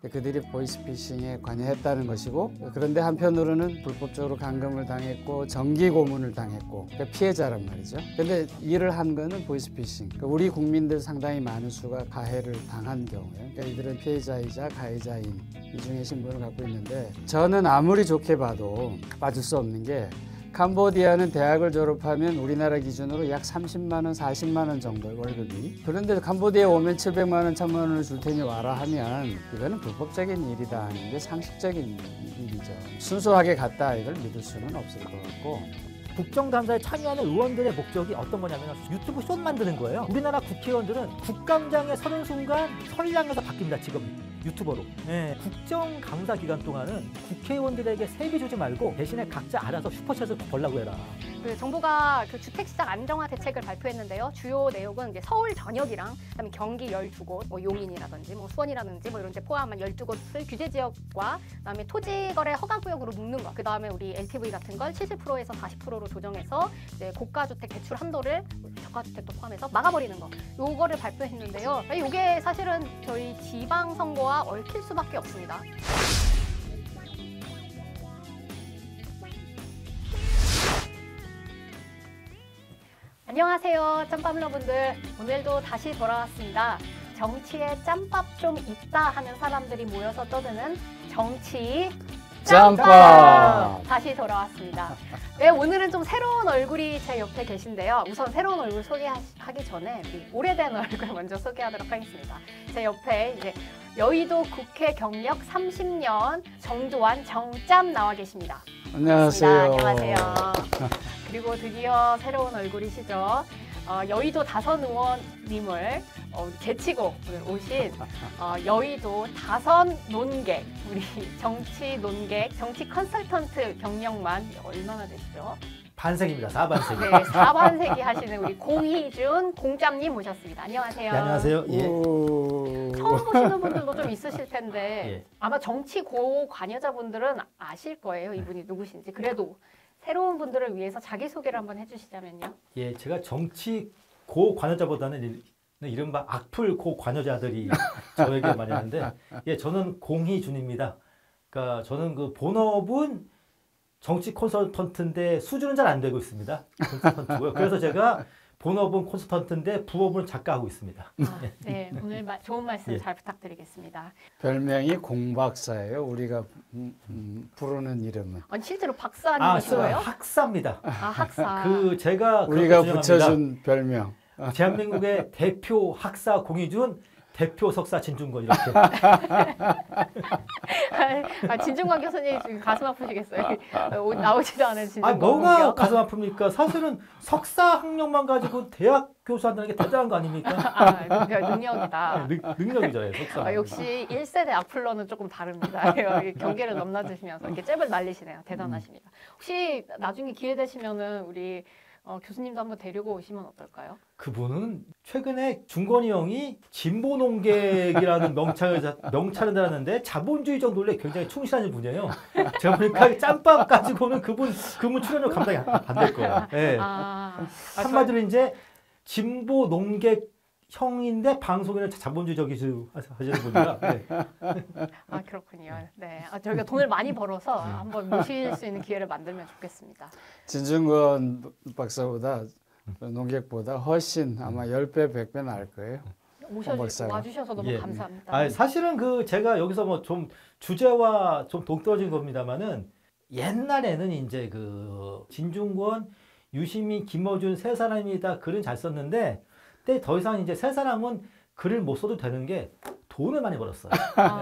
그들이 보이스피싱에 관여했다는 것이고, 그런데 한편으로는 불법적으로 감금을 당했고 정기 고문을 당했고, 그러니까 피해자란 말이죠. 근데 일을 한 거는 보이스피싱. 그러니까 우리 국민들 상당히 많은 수가 가해를 당한 경우에, 그러니까 이들은 피해자이자 가해자인 이 중에 신분을 갖고 있는데, 저는 아무리 좋게 봐도 빠질 수 없는 게, 캄보디아는 대학을 졸업하면 우리나라 기준으로 약 30만 원, 40만 원 정도 월급이. 그런데 캄보디아에 오면 700만 원, 1000만 원을 줄 테니 와라 하면 이거는 불법적인 일이다 하는 게 상식적인 일이죠. 순수하게 갔다 이걸 믿을 수는 없을 것 같고. 국정감사에 참여하는 의원들의 목적이 어떤 거냐면 유튜브 숏 만드는 거예요. 우리나라 국회의원들은 국감장에 서는 순간 선량해서 바뀝니다. 직업이. 유튜버로. 네. 국정감사 기간 동안은 국회의원들에게 세비 주지 말고 대신에 각자 알아서 슈퍼챗을 벌라고 해라. 정부가 주택시장 안정화 대책을 발표했는데요. 주요 내용은 이제 서울 전역이랑 그다음에 경기 12곳, 뭐 용인이라든지 뭐 수원이라든지 뭐 이런 데 포함한 12곳을 규제 지역과 그다음에 토지 거래 허가 구역으로 묶는 거. 그다음에 우리 LTV 같은 걸 70%에서 40%로 조정해서 이제 고가주택 대출 한도를 저가주택도 포함해서 막아버리는 거. 요거를 발표했는데요. 이게 사실은 저희 지방 선거와 얽힐 수밖에 없습니다. 안녕하세요, 짬밥 러분들. 오늘도 다시 돌아왔습니다. 정치에 짬밥 좀 있다 하는 사람들이 모여서 떠드는 정치 짬밥! 다시 돌아왔습니다. 네, 오늘은 좀 새로운 얼굴이 제 옆에 계신데요. 우선 새로운 얼굴 소개하기 전에 우리 오래된 얼굴 먼저 소개하도록 하겠습니다. 제 옆에 이제 여의도 국회 경력 30년 정조환 정짬 나와 계십니다. 안녕하세요. 안녕하세요. 그리고 드디어 새로운 얼굴이시죠. 여의도 다선 의원님을 제치고 오신 여의도 다선 논객, 우리 정치 논객, 정치 컨설턴트 경력만 얼마나 되시죠? 반생입니다. 4반생. 네, 4반세기 하시는 우리 공희준 공짬님 모셨습니다. 안녕하세요. 네, 안녕하세요. 예. 처음 보시는 분들도 좀 있으실 텐데 예. 아마 정치 고 관여자분들은 아실 거예요. 이분이 누구신지. 그래도 새로운 분들을 위해서 자기소개를 한번 해주시자면요. 예, 제가 정치 고 관여자보다는 이른바 악플 고 관여자들이 저에게 많이 하는데, 예, 저는 공희준입니다. 그러니까 저는 그 본업은 정치 콘서턴트인데 수주는 잘 안 되고 있습니다. 콘서턴트고요. 그래서 제가 본업은 콘서턴트인데 부업은 작가하고 있습니다. 네, 오늘 좋은 말씀 예. 잘 부탁드리겠습니다. 별명이 공박사예요. 우리가 부르는 이름은. 아니, 실제로 박사님이시고요? 학사입니다. 학사. 제가 우리가 그렇게 붙여준 별명. 대한민국의 대표 학사 공희준, 대표 석사 진중권 이렇게. 진중권 교수님 지금 가슴 아프시겠어요? 나오지도 않은 진중권. 뭐가 가슴 아픕니까? 사실은 석사 학력만 가지고 대학 교수한다는 게 대단한 거 아닙니까? 능력이다. 능력이죠, 예, 석사. 역시 1세대 악플러는 조금 다릅니다. 경계를 넘나드시면서 이렇게 잽을 날리시네요. 대단하십니다. 혹시 나중에 기회 되시면은 우리 교수님도 한번 데리고 오시면 어떨까요? 그분은 최근에 중건이 형이 진보 농객이라는 명찰을 달았는데 자본주의적 논리에 굉장히 충실한 분이에요. 제가 보니까 짬밥 가지고는 그분 출연료 감당이 안 될 거예요. 네. 한마디로 이제 진보 농객 형인데 방송에는 자본주의적이시는 분이라. 네. 그렇군요. 네. 저희가 돈을 많이 벌어서 한번 모실 수 있는 기회를 만들면 좋겠습니다. 진중권 박사보다 농객보다 훨씬 아마 10배, 100배 나을 거예요. 와주셔서 너무 감사합니다. 사실은 제가 여기서 뭐 좀 주제와 좀 동떨어진 겁니다만은 옛날에는 이제 진중권, 유시민, 김어준 세 사람이 다 글은 잘 썼는데 근데 더 이상 이제 세 사람은 글을 못 써도 되는 게 돈을 많이 벌었어요.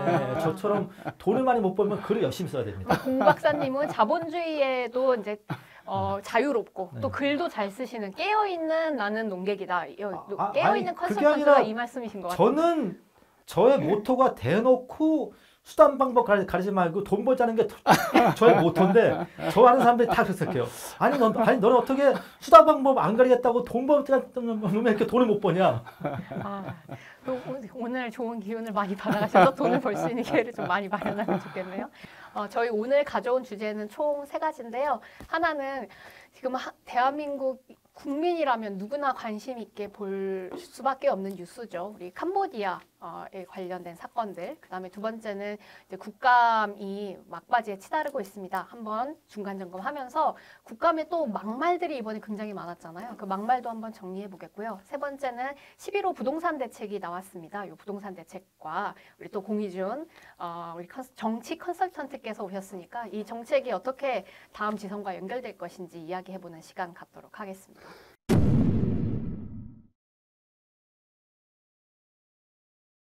네, 저처럼 돈을 많이 못 벌면 글을 열심히 써야 됩니다. 공 박사님은 자본주의에도 이제 자유롭고 또 글도 잘 쓰시는 깨어있는 나는 농객이다. 깨어있는 컨설턴트가 이 말씀이신 것 같아요. 저는 저의 모토가 대놓고 수단 방법 가리지 말고 돈 벌자는 게 저의 모토인데 저 하는 사람들이 다 그렇게요. 아니 너는 어떻게 수단 방법 안 가리겠다고 돈 벌자는 놈이 이렇게 돈을 못 버냐. 오늘 좋은 기운을 많이 받아가셔서 돈을 벌 수 있는 기회를 좀 많이 마련하면 좋겠네요. 저희 오늘 가져온 주제는 총 3가지인데요. 하나는 지금 대한민국 국민이라면 누구나 관심 있게 볼 수밖에 없는 뉴스죠. 우리 캄보디아에 관련된 사건들. 그다음에 두 번째는 이제 국감이 막바지에 치달으고 있습니다. 한번 중간 점검하면서 국감에 또 막말들이 이번에 굉장히 많았잖아요. 그 막말도 한번 정리해 보겠고요. 세 번째는 11호 부동산 대책이 나왔습니다. 이 부동산 대책과 우리 또 공희준 우리 정치 컨설턴트께서 오셨으니까 이 정책이 어떻게 다음 지선과 연결될 것인지 이야기해보는 시간 갖도록 하겠습니다.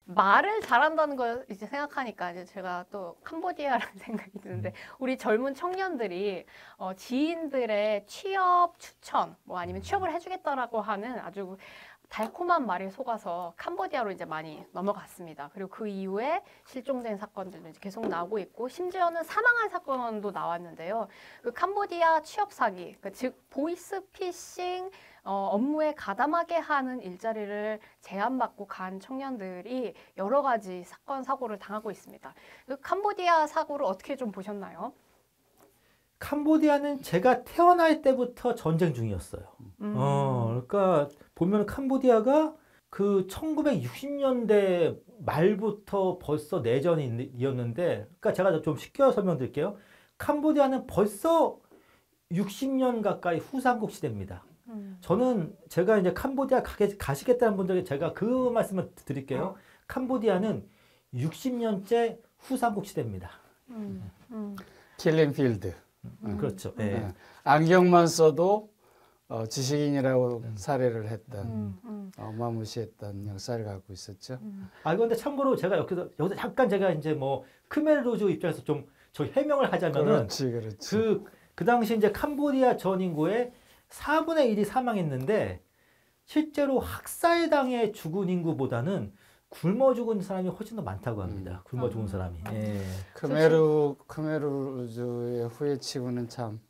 말을 잘한다는 걸 이제 생각하니까 이제 제가 또 캄보디아라는 생각이 드는데 우리 젊은 청년들이 지인들의 취업 추천 뭐 아니면 취업을 해주겠다라고 하는 아주 달콤한 말에 속아서 캄보디아로 이제 많이 넘어갔습니다. 그리고 그 이후에 실종된 사건들도 이제 계속 나오고 있고 심지어는 사망한 사건도 나왔는데요. 그 캄보디아 취업 사기, 즉 보이스피싱 업무에 가담하게 하는 일자리를 제한받고 간 청년들이 여러 가지 사건 사고를 당하고 있습니다. 그 캄보디아 사고를 어떻게 좀 보셨나요? 캄보디아는 제가 태어날 때부터 전쟁 중이었어요. 그러니까 보면 캄보디아가 그 1960년대 말부터 벌써 내전이었는데, 그러니까 제가 좀 쉽게 설명드릴게요. 캄보디아는 벌써 60년 가까이 후삼국 시대입니다. 저는 제가 이제 캄보디아 가시겠다는 분들에게 제가 그 말씀을 드릴게요. 캄보디아는 60년째 후삼국 시대입니다. 킬링필드. 그렇죠. 네. 안경만 써도 지식인이라고 사례를 했던 어마무시했던 역사를 갖고 있었죠. 그런데 참고로 제가 여기서 잠깐 제가 이제 뭐 크메르루즈 입장에서 좀 저 해명을 하자면은 그렇지. 그 당시 이제 캄보디아 전 인구의 4분의 1이 사망했는데 실제로 학살당해 죽은 인구보다는 굶어 죽은 사람이 훨씬 더 많다고 합니다. 굶어 죽은 사람이. 예. 크메르루즈의 후예치고는 참.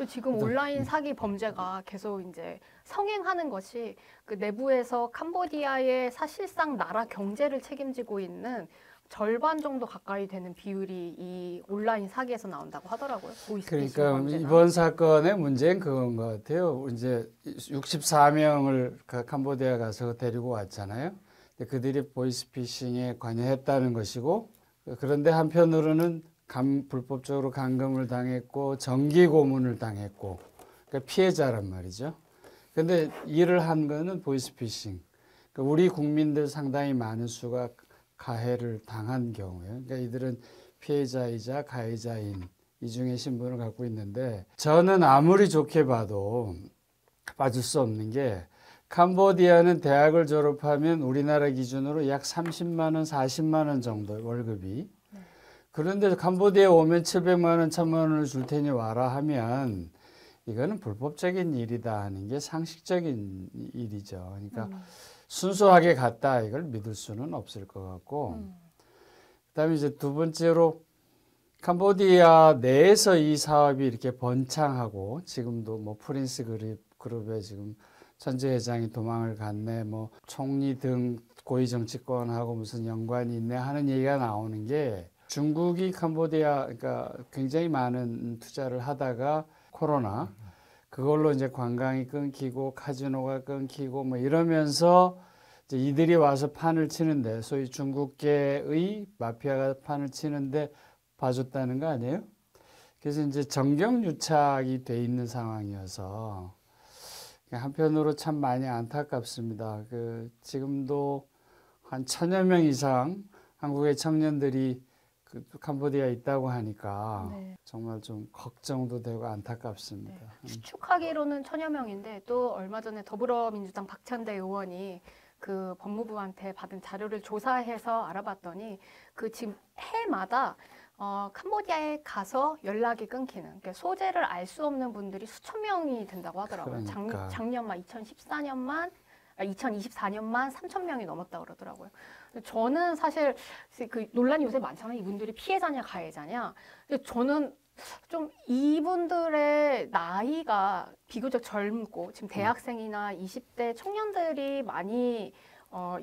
지금 온라인 사기 범죄가 계속 이제 성행하는 것이 그 내부에서 캄보디아의 사실상 나라 경제를 책임지고 있는 절반 정도 가까이 되는 비율이 이 온라인 사기에서 나온다고 하더라고요. 그러니까 이번 사건의 문제는 그건 것 같아요. 이제 64명을 캄보디아 가서 데리고 왔잖아요. 그들이 보이스피싱에 관여했다는 것이고, 그런데 한편으로는 불법적으로 감금을 당했고 정기 고문을 당했고, 그러니까 피해자란 말이죠. 그런데 일을 한 거는 보이스피싱. 그러니까 우리 국민들 상당히 많은 수가 가해를 당한 경우예요. 그러니까 이들은 피해자이자 가해자인 이중의 신분을 갖고 있는데, 저는 아무리 좋게 봐도 빠질 수 없는 게 캄보디아는 대학을 졸업하면 우리나라 기준으로 약 30만 원, 40만 원 정도 월급이. 그런데 캄보디아에 오면 700만 원, 1000만 원을 줄 테니 와라 하면 이거는 불법적인 일이다 하는 게 상식적인 일이죠. 그러니까 순수하게 갔다 이걸 믿을 수는 없을 것 같고, 그다음에 이제 두 번째로 캄보디아 내에서 이 사업이 이렇게 번창하고 지금도 뭐 프린스 그룹에 지금 천재 회장이 도망을 갔네, 뭐 총리 등 고위 정치권하고 무슨 연관이 있네 하는 얘기가 나오는 게, 중국이 캄보디아 그러니까 굉장히 많은 투자를 하다가 코로나 그걸로 이제 관광이 끊기고 카지노가 끊기고 뭐 이러면서 이제 이들이 와서 판을 치는데, 소위 중국계의 마피아가 판을 치는데 봐줬다는 거 아니에요? 그래서 이제 정경유착이 돼 있는 상황이어서 한편으로 참 많이 안타깝습니다. 지금도 한 1000여 명 이상 한국의 청년들이 캄보디아에 있다고 하니까 정말 좀 걱정도 되고 안타깝습니다. 추측하기로는 1000여 명인데, 또 얼마 전에 더불어민주당 박찬대 의원이 그 법무부한테 받은 자료를 조사해서 알아봤더니 그 지금 해마다 캄보디아에 가서 연락이 끊기는, 그러니까 소재를 알 수 없는 분들이 수천 명이 된다고 하더라고요. 그러니까. 작년만 2024년만 3천 명이 넘었다 그러더라고요. 저는 사실 그 논란이 요새 많잖아요. 이분들이 피해자냐 가해자냐. 근데 저는 좀 이분들의 나이가 비교적 젊고 지금 대학생이나 20대 청년들이 많이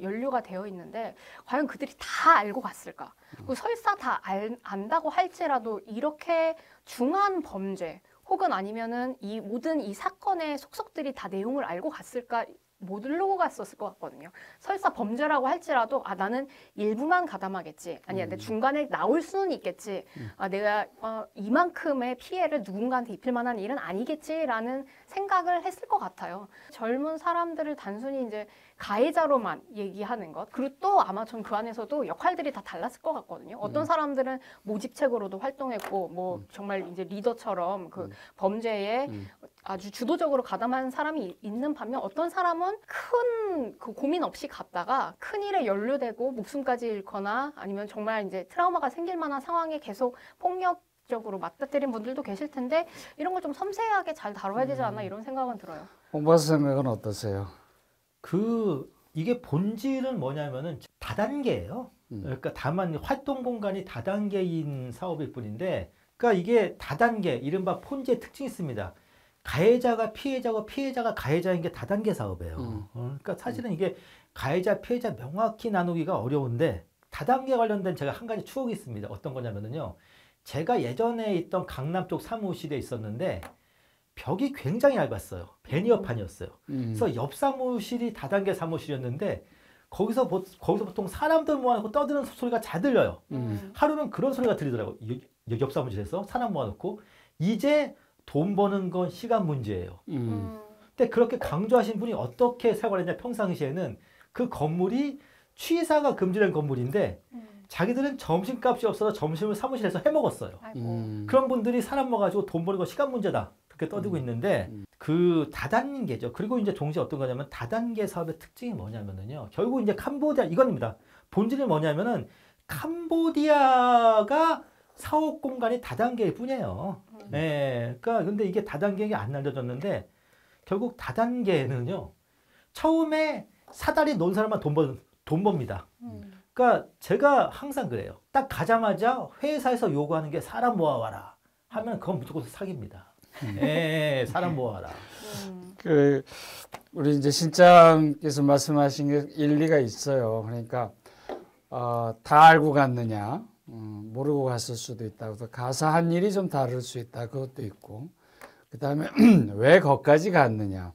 연루가 되어 있는데, 과연 그들이 다 알고 갔을까? 설사 다 안다고 할지라도 이렇게 중한 범죄, 혹은 아니면은 이 모든 이 사건의 속속들이 다 내용을 알고 갔을까? 모르고 갔었을 것 같거든요. 설사 범죄라고 할지라도 나는 일부만 가담하겠지. 아니야, 내 중간에 나올 수는 있겠지. 내가 이만큼의 피해를 누군가한테 입힐 만한 일은 아니겠지라는 생각을 했을 것 같아요. 젊은 사람들을 단순히 이제 가해자로만 얘기하는 것. 그리고 또 아마 전 그 안에서도 역할들이 다 달랐을 것 같거든요. 어떤 사람들은 모집책으로도 활동했고, 뭐 정말 이제 리더처럼 그 범죄에 아주 주도적으로 가담한 사람이 있는 반면 어떤 사람은 큰 그 고민 없이 갔다가 큰 일에 연루되고 목숨까지 잃거나 아니면 정말 이제 트라우마가 생길 만한 상황에 계속 폭력적으로 맞닥뜨린 분들도 계실 텐데 이런 걸 좀 섬세하게 잘 다뤄야 되지 않나 이런 생각은 들어요. 홍 박사 생각은 어떠세요? 이게 본질은 뭐냐면은 다단계예요. 그러니까 다만 활동 공간이 다단계인 사업일 뿐인데, 그러니까 이게 다단계, 이른바 폰지의 특징이 있습니다. 가해자가 피해자고 피해자가 가해자인 게 다단계 사업이에요. 그러니까 사실은 이게 가해자, 피해자 명확히 나누기가 어려운데 다단계 관련된 제가 한 가지 추억이 있습니다. 어떤 거냐면요. 제가 예전에 있던 강남 쪽 사무실에 있었는데 벽이 굉장히 얇았어요. 베니어판이었어요. 그래서 옆 사무실이 다단계 사무실이었는데 거기서 보통 사람들 모아놓고 떠드는 소리가 잘 들려요. 하루는 그런 소리가 들리더라고요. 옆 사무실에서 사람 모아놓고 이제 돈 버는 건 시간 문제예요. 근데 그렇게 강조하신 분이 어떻게 생활했냐, 평상시에는 그 건물이 취사가 금지된 건물인데 자기들은 점심값이 없어서 점심을 사무실에서 해먹었어요. 그런 분들이 사람 모아가지고 돈 버는 건 시간 문제다. 그렇게 떠들고 있는데 그 다단계죠. 그리고 이제 동시에 어떤 거냐면 다단계 사업의 특징이 뭐냐면은요. 결국 이제 캄보디아 이겁니다. 본질이 뭐냐면은 캄보디아가 사업 공간이 다단계일 뿐이에요. 네, 그러니까 근데 이게 다단계가 안 알려졌는데 결국 다단계는요. 처음에 사다리 놓은 사람만 돈 법니다. 그러니까 제가 항상 그래요. 딱 가자마자 회사에서 요구하는 게 사람 모아와라 하면 그건 무조건 사기입니다. 예, 사람 모아와라. 우리 이제 신장께서 말씀하신 게 일리가 있어요. 그러니까 다 알고 갔느냐, 모르고 갔을 수도 있다고. 가서 한 일이 좀 다를 수 있다. 그것도 있고. 그 다음에 왜 거기까지 갔느냐.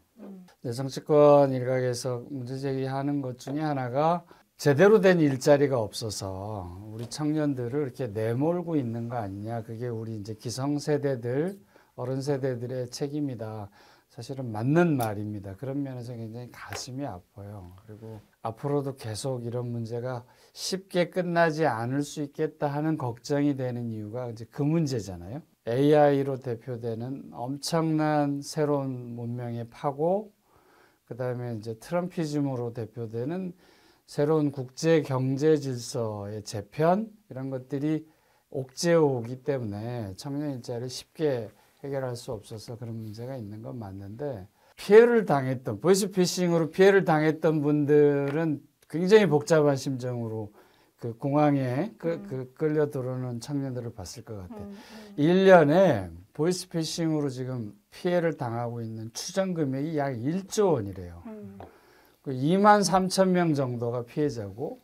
정치권 일각에서 문제 제기하는 것 중에 하나가 제대로 된 일자리가 없어서 우리 청년들을 이렇게 내몰고 있는 거 아니냐. 그게 우리 이제 기성세대들, 어른 세대들의 책임이다. 사실은 맞는 말입니다. 그런 면에서 굉장히 가슴이 아파요. 그리고 앞으로도 계속 이런 문제가 쉽게 끝나지 않을 수 있겠다 하는 걱정이 되는 이유가 이제 그 문제잖아요. AI로 대표되는 엄청난 새로운 문명의 파고, 그 다음에 이제 트럼피즘으로 대표되는 새로운 국제 경제 질서의 재편, 이런 것들이 옥죄어 오기 때문에 청년 일자리를 쉽게 해결할 수 없어서 그런 문제가 있는 건 맞는데, 피해를 당했던, 보이스피싱으로 피해를 당했던 분들은 굉장히 복잡한 심정으로 그 공항에 끌려 들어오는 청년들을 봤을 것 같아요. 1년에 보이스피싱으로 지금 피해를 당하고 있는 추정 금액이 약 1조 원이래요. 2만 3천 명 정도가 피해자고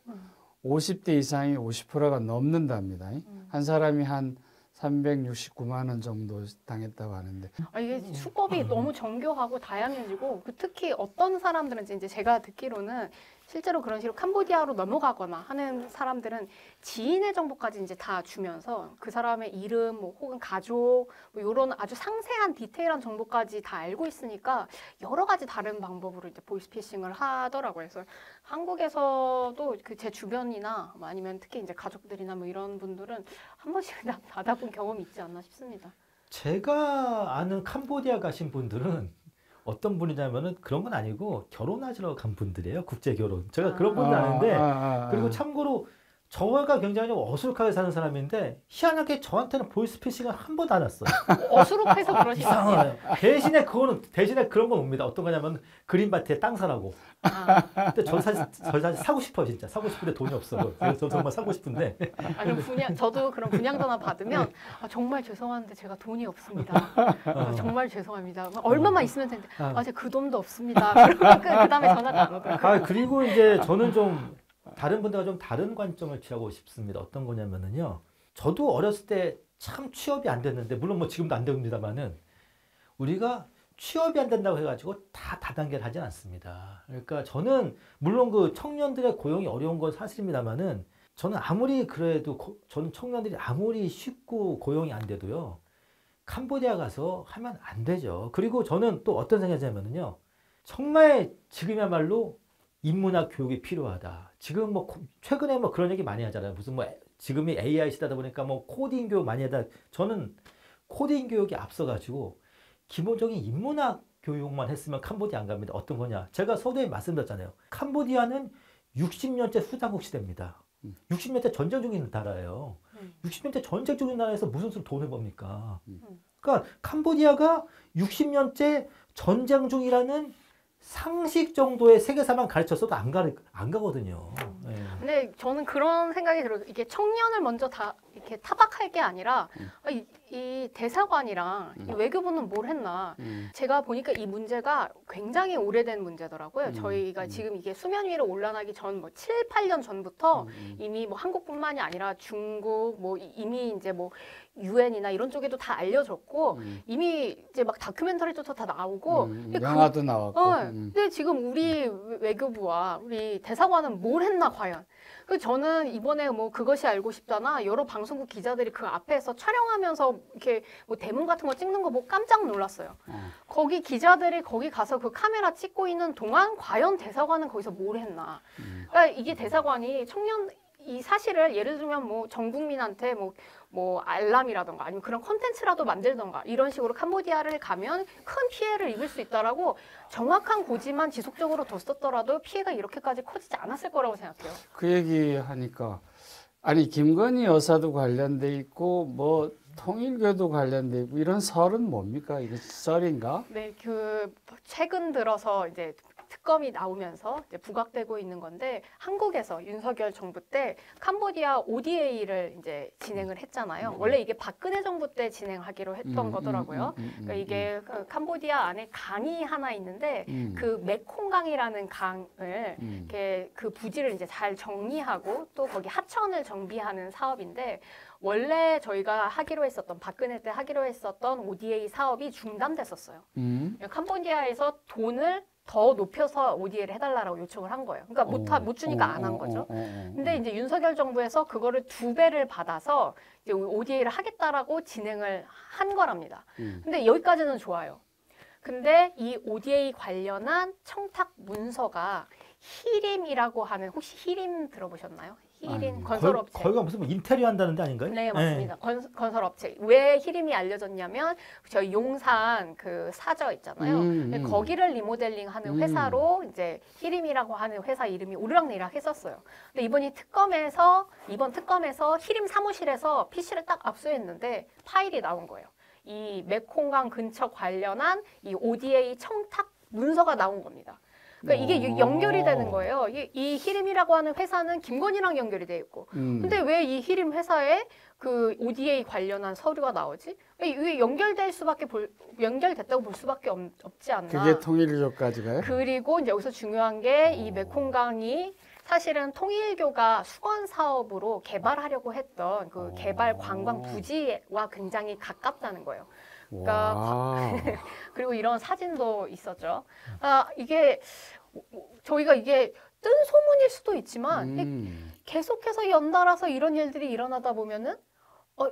50대 이상이 50%가 넘는답니다. 한 사람이 한 369만 원 정도 당했다고 하는데. 이게 수법이 너무 정교하고 다양해지고, 특히 어떤 사람들은 이제 제가 듣기로는 실제로 그런 식으로 캄보디아로 넘어가거나 하는 사람들은 지인의 정보까지 이제 다 주면서 그 사람의 이름, 뭐 혹은 가족, 뭐 이런 아주 상세한 디테일한 정보까지 다 알고 있으니까 여러 가지 다른 방법으로 이제 보이스피싱을 하더라고요. 그래서 한국에서도 그 제 주변이나 뭐 아니면 특히 이제 가족들이나 뭐 이런 분들은 한 번씩 받아본 경험이 있지 않나 싶습니다. 제가 아는 캄보디아 가신 분들은 어떤 분이냐면은 그런 건 아니고 결혼하시러 간 분들이에요. 국제 결혼. 제가 그런 분들 아는데, 그리고 참고로 저가 굉장히 좀 어수룩하게 사는 사람인데 희한하게 저한테는 보이스피싱을 한 번도 안 왔어요. 어수룩해서 그러시나요? 대신에 그런 건 옵니다. 어떤 거냐면 그린밭에 땅 사라고. 근데 저 사실 사고 싶어요, 진짜. 사고 싶은데 돈이 없어요. 그래서 저 정말 사고 싶은데. 저도 그런 분양 전화 받으면 정말 죄송한데 제가 돈이 없습니다. 정말 죄송합니다. 얼마만 있으면 되는데 제가 그 돈도 없습니다. 그러면 그 다음에 전화가 안 오더라고요. 그리고 이제 저는 좀 다른 분들과 좀 다른 관점을 취하고 싶습니다. 어떤 거냐면은요. 저도 어렸을 때 참 취업이 안 됐는데, 물론 뭐 지금도 안 됩니다만은 우리가 취업이 안 된다고 해가지고 다 다단계를 하진 않습니다. 그러니까 저는 물론 그 청년들의 고용이 어려운 건 사실입니다만은 저는 아무리 그래도 저는 청년들이 아무리 쉽고 고용이 안 돼도요. 캄보디아 가서 하면 안 되죠. 그리고 저는 또 어떤 생각이냐면요. 정말 지금이야말로 인문학 교육이 필요하다. 지금 뭐 최근에 뭐 그런 얘기 많이 하잖아요. 무슨 뭐 지금이 AI 시대다 보니까 뭐 코딩 교육 많이 하다. 저는 코딩 교육이 앞서가지고 기본적인 인문학 교육만 했으면 캄보디아 안 갑니다. 어떤 거냐? 제가 서두에 말씀드렸잖아요. 캄보디아는 60년째 수장국 시대입니다. 60년째 전쟁 중인 나라예요. 60년째 전쟁 중인 나라에서 무슨 수로 돈을 법니까? 그러니까 캄보디아가 60년째 전쟁 중이라는 상식 정도의 세계사만 가르쳤어도 안 가거든요. 네. 근데 저는 그런 생각이 들어요. 이게 청년을 먼저 다 이렇게 타박할 게 아니라 이 대사관이랑 이 외교부는 뭘 했나. 제가 보니까 이 문제가 굉장히 오래된 문제더라고요. 저희가 지금 이게 수면 위로 올라가기 전 뭐 7, 8년 전부터 이미 뭐 한국뿐만이 아니라 중국 뭐 이미 이제 뭐 유엔이나 이런 쪽에도 다 알려졌고 이미 이제 막 다큐멘터리도 다 나오고 영화도 나왔고. 근데 지금 우리 외교부와 우리 대사관은 뭘 했나 과연? 그 저는 이번에 뭐 그것이 알고 싶다나 여러 방송국 기자들이 그 앞에서 촬영하면서 이렇게 뭐 대문 같은 거 찍는 거 보고 깜짝 놀랐어요. 거기 기자들이 거기 가서 그 카메라 찍고 있는 동안 과연 대사관은 거기서 뭘 했나? 그러니까 이게 대사관이 청년 이 사실을 예를 들면 뭐 전 국민한테 뭐 알람이라던가 아니면 그런 콘텐츠라도 만들던가 이런 식으로 캄보디아를 가면 큰 피해를 입을 수 있다라고 정확한 고지만 지속적으로 뒀었더라도 피해가 이렇게까지 커지지 않았을 거라고 생각해요. 그 얘기 하니까 아니 김건희 여사도 관련돼 있고 뭐 통일교도 관련돼 있고 이런 설은 뭡니까? 이게 썰인가? 네, 그 최근 들어서 이제 특검이 나오면서 이제 부각되고 있는 건데 한국에서 윤석열 정부 때 캄보디아 ODA를 이제 진행을 했잖아요. 원래 이게 박근혜 정부 때 진행하기로 했던 거더라고요. 그러니까 이게 그 캄보디아 안에 강이 하나 있는데 그 메콩강이라는 강을 이렇게 그 부지를 이제 잘 정리하고 또 거기 하천을 정비하는 사업인데 원래 저희가 하기로 했었던 박근혜 때 하기로 했었던 ODA 사업이 중단됐었어요. 캄보디아에서 돈을 더 높여서 ODA를 해달라고 요청을 한 거예요. 그러니까 못 주니까 안 한 거죠. 근데 이제 윤석열 정부에서 그거를 2배를 받아서 이제 ODA를 하겠다라고 진행을 한 거랍니다. 근데 여기까지는 좋아요. 근데 이 ODA 관련한 청탁 문서가 히림이라고 하는 혹시 히림 들어보셨나요? 히림 건설업체. 거기가 무슨 뭐 인테리어 한다는 데 아닌가요? 네, 맞습니다. 건설업체. 왜 히림이 알려졌냐면 저희 용산 그 사저 있잖아요. 거기를 리모델링하는 회사로 이제 히림이라고 하는 회사 이름이 오르락내리락 했었어요. 근데 이번 특검에서 히림 사무실에서 PC를 딱 압수했는데 파일이 나온 거예요. 이 메콩강 근처 관련한 이 ODA 청탁 문서가 나온 겁니다. 그러니까 이게 연결이 되는 거예요. 이 히림이라고 하는 회사는 김건희랑 연결이 돼 있고. 근데 왜 이 히림 회사에 그 ODA 관련한 서류가 나오지? 이게 연결됐다고 볼 수밖에 없지 않나. 그게 통일교까지 가요? 그리고 이제 여기서 중요한 게 이 메콩강이 사실은 통일교가 수건 사업으로 개발하려고 했던 그 개발 관광 부지와 굉장히 가깝다는 거예요. 그러니까 그리고 이런 사진도 있었죠. 이게 저희가 이게 뜬 소문일 수도 있지만 계속해서 연달아서 이런 일들이 일어나다 보면은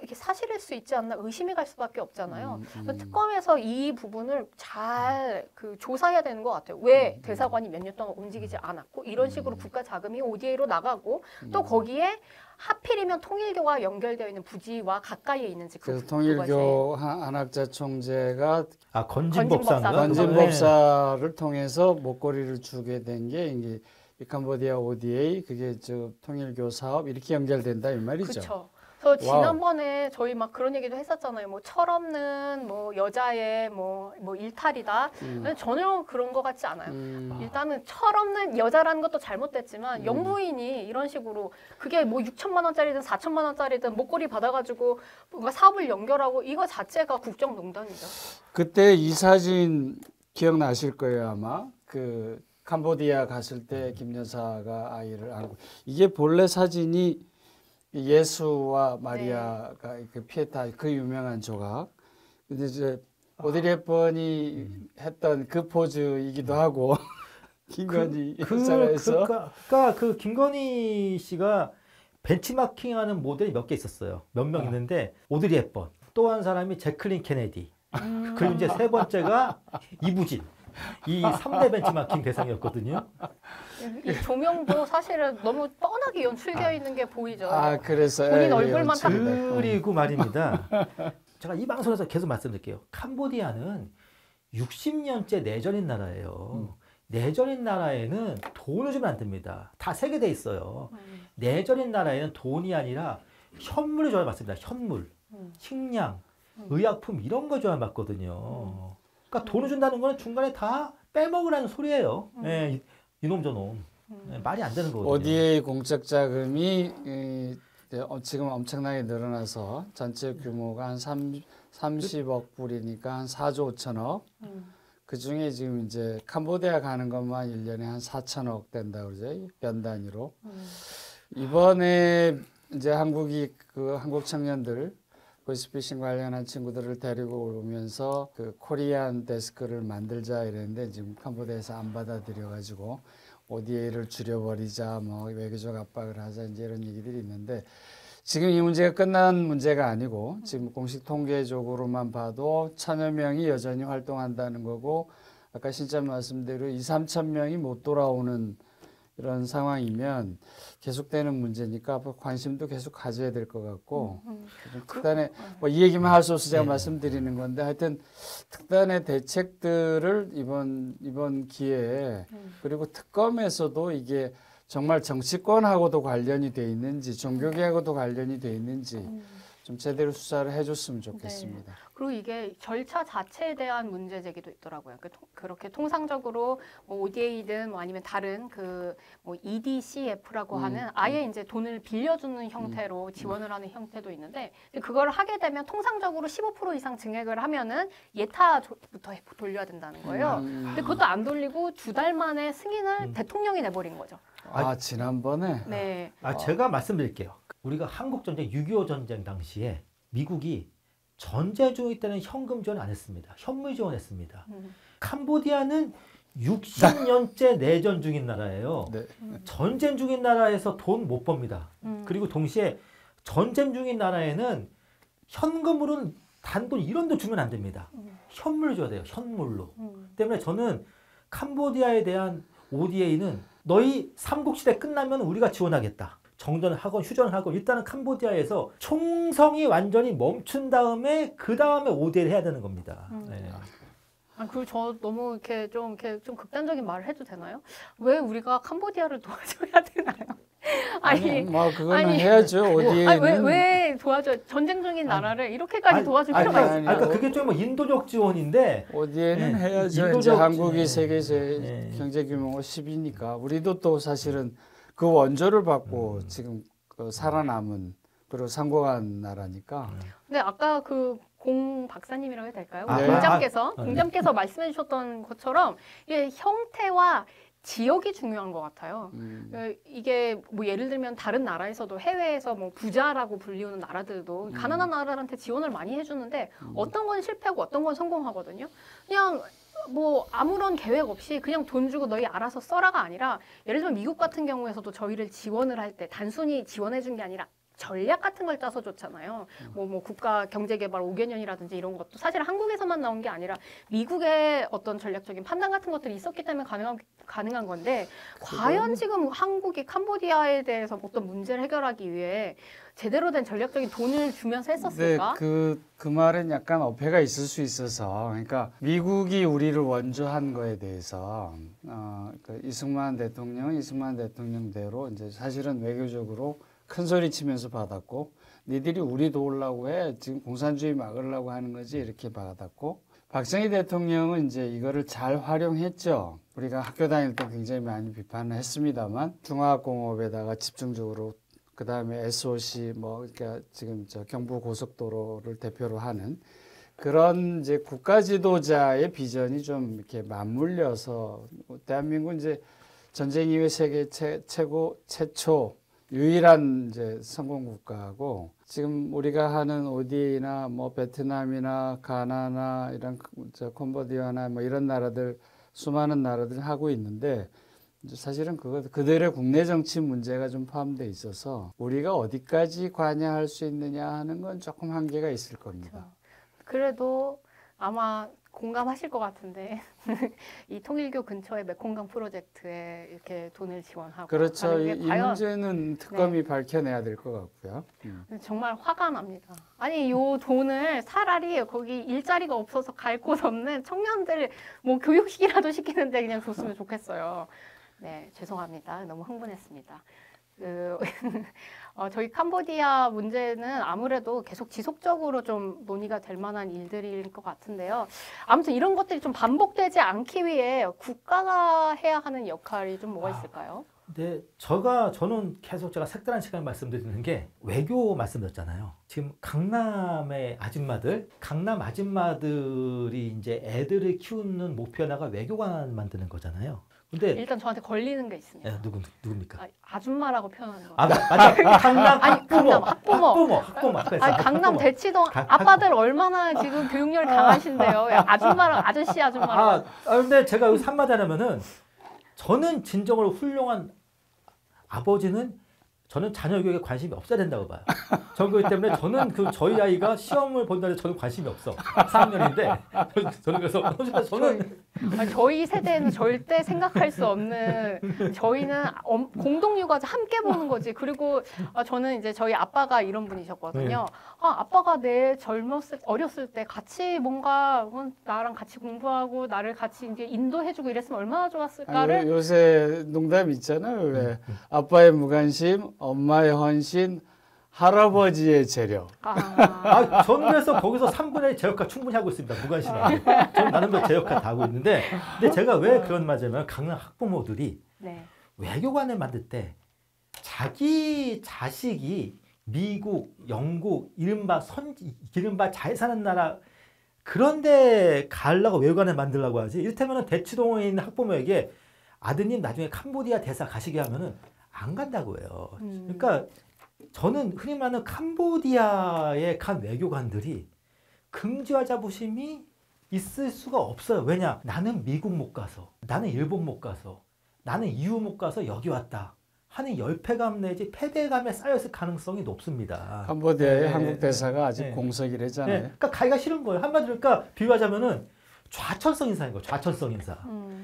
이게 사실일 수 있지 않나 의심이 갈 수밖에 없잖아요. 특검에서 이 부분을 잘 조사해야 되는 것 같아요. 왜 대사관이 몇 년 동안 움직이지 않았고 이런 식으로 국가 자금이 ODA로 나가고 또 거기에 하필이면 통일교와 연결되어 있는 부지와 가까이에 있는지 그래서 통일교 한학자 총재가 건진법사인가? 건진법사를 통해서 목걸이를 주게 된 게 이제 이 캄보디아 ODA 그게 저 통일교 사업 이렇게 연결된다 이 말이죠. 그렇죠. 그래서 지난번에 저희 막 그런 얘기도 했었잖아요. 뭐 철없는 뭐 여자의 뭐 일탈이다. 전혀 그런 것 같지 않아요. 일단은 철없는 여자라는 것도 잘못됐지만 영부인이 이런 식으로 그게 뭐 6천만 원짜리든 4천만 원짜리든 목걸이 받아가지고 뭔가 사업을 연결하고 이거 자체가 국정농단이죠. 그때 이 사진 기억나실 거예요 아마. 그 캄보디아 갔을 때 김 여사가 아이를 안고 이게 본래 사진이 예수와 마리아가 그 피에타 그 유명한 조각. 근데 이제 오드리 헵번이 했던 그 포즈이기도 하고 김건희 여사에서 그러니까 그 김건희 씨가 벤치마킹하는 모델이 몇 개 있었어요. 몇 명 있는데 오드리 헵번, 또 한 사람이 제클린 케네디, 그리고 이제 세 번째가 이부진. 이 3대 벤치마킹 대상이었거든요. 이 조명도 사실은 너무 뻔하게 연출되어 있는 게 보이죠. 그래서 본인 얼굴만 딱 그리고 말입니다. 제가 이 방송에서 계속 말씀드릴게요. 캄보디아는 60년째 내전인 나라예요. 내전인 나라에는 돈을 주면 안 됩니다. 다 세계돼 있어요. 내전인 나라에는 돈이 아니라 현물을 줘야 맞습니다. 현물, 식량, 의약품 이런 거 줘야 맞거든요. 그러니까 돈을 준다는 거는 중간에 다 빼먹으라는 소리예요. 네, 이놈 저놈. 네, 말이 안 되는 거거든요. ODA 공적 자금이 지금 엄청나게 늘어나서 전체 규모가 한 30억 불이니까 한 4조 5천억. 그 중에 지금 이제 캄보디아 가는 것만 1년에 한 4천억 된다고 그러죠. 연 단위로. 이번에 이제 한국 청년들 보이스피싱 관련한 친구들을 데리고 오면서 그 코리안 데스크를 만들자 이랬는데 지금 캄보디아에서 안 받아들여가지고 ODA를 줄여버리자 뭐 외교적 압박을 하자 이제 이런 얘기들이 있는데 지금 이 문제가 끝난 문제가 아니고 지금 공식 통계적으로만 봐도 1,000여 명이 여전히 활동한다는 거고 아까 신참 말씀대로 2-3천 명이 못 돌아오는 이런 상황이면 계속되는 문제니까 앞으로 관심도 계속 가져야 될 것 같고 특단의 뭐 이 얘기만 할 수 없어서 제가 말씀드리는 건데 하여튼 특단의 대책들을 이번 기회에 그리고 특검에서도 이게 정말 정치권하고도 관련이 돼 있는지 종교계하고도 관련이 돼 있는지 좀 제대로 수사를 해줬으면 좋겠습니다. 네. 그리고 이게 절차 자체에 대한 문제 제기도 있더라고요. 그렇게 통상적으로 뭐 ODA든 뭐 아니면 다른 뭐 EDCF라고 하는 아예 이제 돈을 빌려주는 형태로 지원을 하는 형태도 있는데 그걸 하게 되면 통상적으로 15% 이상 증액을 하면은 예타부터 돌려야 된다는 거예요. 근데 그것도 안 돌리고 2달 만에 승인을 대통령이 내버린 거죠. 지난번에 네. 제가 말씀드릴게요. 우리가 한국 전쟁 6.25 전쟁 당시에 미국이 전쟁 중일 때는 현금 지원 안 했습니다. 현물 지원했습니다. 캄보디아는 60년째 내전 중인 나라예요. 네. 전쟁 중인 나라에서 돈 못 법니다. 그리고 동시에 전쟁 중인 나라에는 현금으로는 단돈 1원도 주면 안 됩니다. 현물을 줘야 돼요. 현물로. 때문에 저는 캄보디아에 대한 ODA는 너희 삼국시대 끝나면 우리가 지원하겠다. 정전을 하건 휴전을 하건 일단은 캄보디아에서 총성이 완전히 멈춘 다음에 그 다음에 ODA를 해야 되는 겁니다. 네. 그리고 저 너무 이렇게 좀 극단적인 말을 해도 되나요? 왜 우리가 캄보디아를 도와줘야 되나요? 뭐 그거는 해야죠. ODA는 왜 도와줘? 전쟁 중인 나라를 이렇게까지 도와줄 필요가 있어요? 그러니까 그게 좀 인도적 지원인데 ODA는 해야죠. 이제 한국이 세계 경제 규모가 10위니까 우리도 또 사실은 그 원조를 받고 지금 살아남은 그리고 상공한 나라니까. 근데 아까 공 박사님이라고 해야 될까요? 네. 공장께서 말씀해 주셨던 것처럼 이게 형태와 지역이 중요한 것 같아요. 이게 뭐 예를 들면 다른 나라에서도 해외에서 뭐 부자라고 불리우는 나라들도 가난한 나라한테 지원을 많이 해주는데 어떤 건 실패하고 어떤 건 성공하거든요. 그냥 뭐 아무런 계획 없이 그냥 돈 주고 너희 알아서 써라가 아니라 예를 들면 미국 같은 경우에서도 저희를 지원을 할 때 단순히 지원해 준 게 아니라 전략 같은 걸 짜서 줬잖아요. 뭐 국가 경제개발 5개년이라든지 이런 것도 사실 한국에서만 나온 게 아니라 미국의 어떤 전략적인 판단 같은 것들이 있었기 때문에 가능한 건데 과연 지금 한국이 캄보디아에 대해서 어떤 문제를 해결하기 위해 제대로 된 전략적인 돈을 주면서 했었을까? 네, 그 말은 약간 어폐가 있을 수 있어서 그러니까 미국이 우리를 원조한 거에 대해서 이승만 대통령은 이승만 대통령대로 이제 사실은 외교적으로 큰 소리 치면서 받았고 니들이 우리 도우려고 해 지금 공산주의 막으려고 하는 거지 이렇게 받았고 박정희 대통령은 이제 이거를 잘 활용했죠. 우리가 학교 다닐 때 굉장히 많이 비판을 했습니다만 중화공업에다가 집중적으로 그 다음에 SOC 그러니까 지금 경부 고속도로를 대표로 하는 그런 이제 국가 지도자의 비전이 좀 이렇게 맞물려서 대한민국 이제 전쟁 이후에 세계 최초 유일한 이제 성공 국가고 지금 우리가 하는 ODA나 뭐 베트남이나 가나나 이런 캄보디아나 뭐 이런 나라들 수많은 나라들이 하고 있는데 이제 사실은 그들의 국내 정치 문제가 좀 포함되어 있어서 우리가 어디까지 관여할 수 있느냐 하는 건 조금 한계가 있을 겁니다. 그래도 아마 공감하실 것 같은데 이 통일교 근처의 메콩강 프로젝트에 이렇게 돈을 지원하고 그렇죠. 하는 이 게 과연 문제는 특검이 밝혀내야 될 것 같고요. 정말 화가 납니다. 아니 요 돈을 차라리 거기 일자리가 없어서 갈 곳 없는 청년들 뭐 교육식이라도 시키는데 그냥 줬으면 좋겠어요. 네, 죄송합니다. 너무 흥분했습니다. 저희 캄보디아 문제는 아무래도 계속 지속적으로 좀 논의가 될 만한 일들일 것 같은데요. 아무튼 이런 것들이 좀 반복되지 않기 위해 국가가 해야 하는 역할이 좀 뭐가 있을까요? 네, 저는 계속 제가 색다른 시간에 말씀드리는 게 외교 말씀드렸잖아요. 지금 강남 아줌마들이 이제 애들을 키우는 목표 하나가 외교관 만드는 거잖아요. 근데 일단 저한테 걸리는 게 있습니다. 네, 누굽니까? 아줌마라고 표현하는 거. 맞아. 강남 학부모. 아니, 강남 대치동 아빠들 얼마나 지금 교육열이 강하신데요. 아줌마랑 아저씨라고. 근데 제가 여기서 한마디 하려면은 저는 진정으로 훌륭한 아버지는 저는 자녀 교육에 관심이 없어야 된다고 봐요. 저는 그렇기 때문에 저희 아이가 시험을 본다는데 저는 관심이 없어. 4학년인데 저는 그래서 저희 세대는 절대 생각할 수 없는 저희는 공동육아제 함께 보는 거지. 그리고 저는 이제 저희 아빠가 이런 분이셨거든요. 아빠가 내 어렸을 때 같이 뭔가 나랑 같이 공부하고 나를 같이 이제 인도해주고 이랬으면 얼마나 좋았을까를. 요새 농담 있잖아요. 왜 아빠의 무관심, 엄마의 헌신, 할아버지의 재력. 저는 그래서 거기서 3분의 1 제 역할 충분히 하고 있습니다. 무관심하게. 저는 나름대로 제 역할 다 하고 있는데, 근데 제가 왜 그런 말이냐면 강남 학부모들이 외교관을 만들 때 자기 자식이 미국, 영국, 이른바 잘 사는 나라 그런데 가려고 외교관을 만들려고 하지. 이를테면 대치동에 있는 학부모에게 아드님 나중에 캄보디아 대사 가시게 하면은 안 간다고 해요. 그러니까 저는 흔히 말하는 캄보디아에 간 외교관들이 긍지와 자부심이 있을 수가 없어요. 왜냐? 나는 미국 못 가서, 나는 일본 못 가서, 나는 EU 못 가서 여기 왔다 하는 열패감 내지 패배감에 쌓였을 가능성이 높습니다. 캄보디아의 한국 대사가 아직 공석이래잖아요. 그러니까 가기가 싫은 거예요. 한마디로 그러니까 비유하자면은 좌천성 인사인 거예요. 좌천성 인사.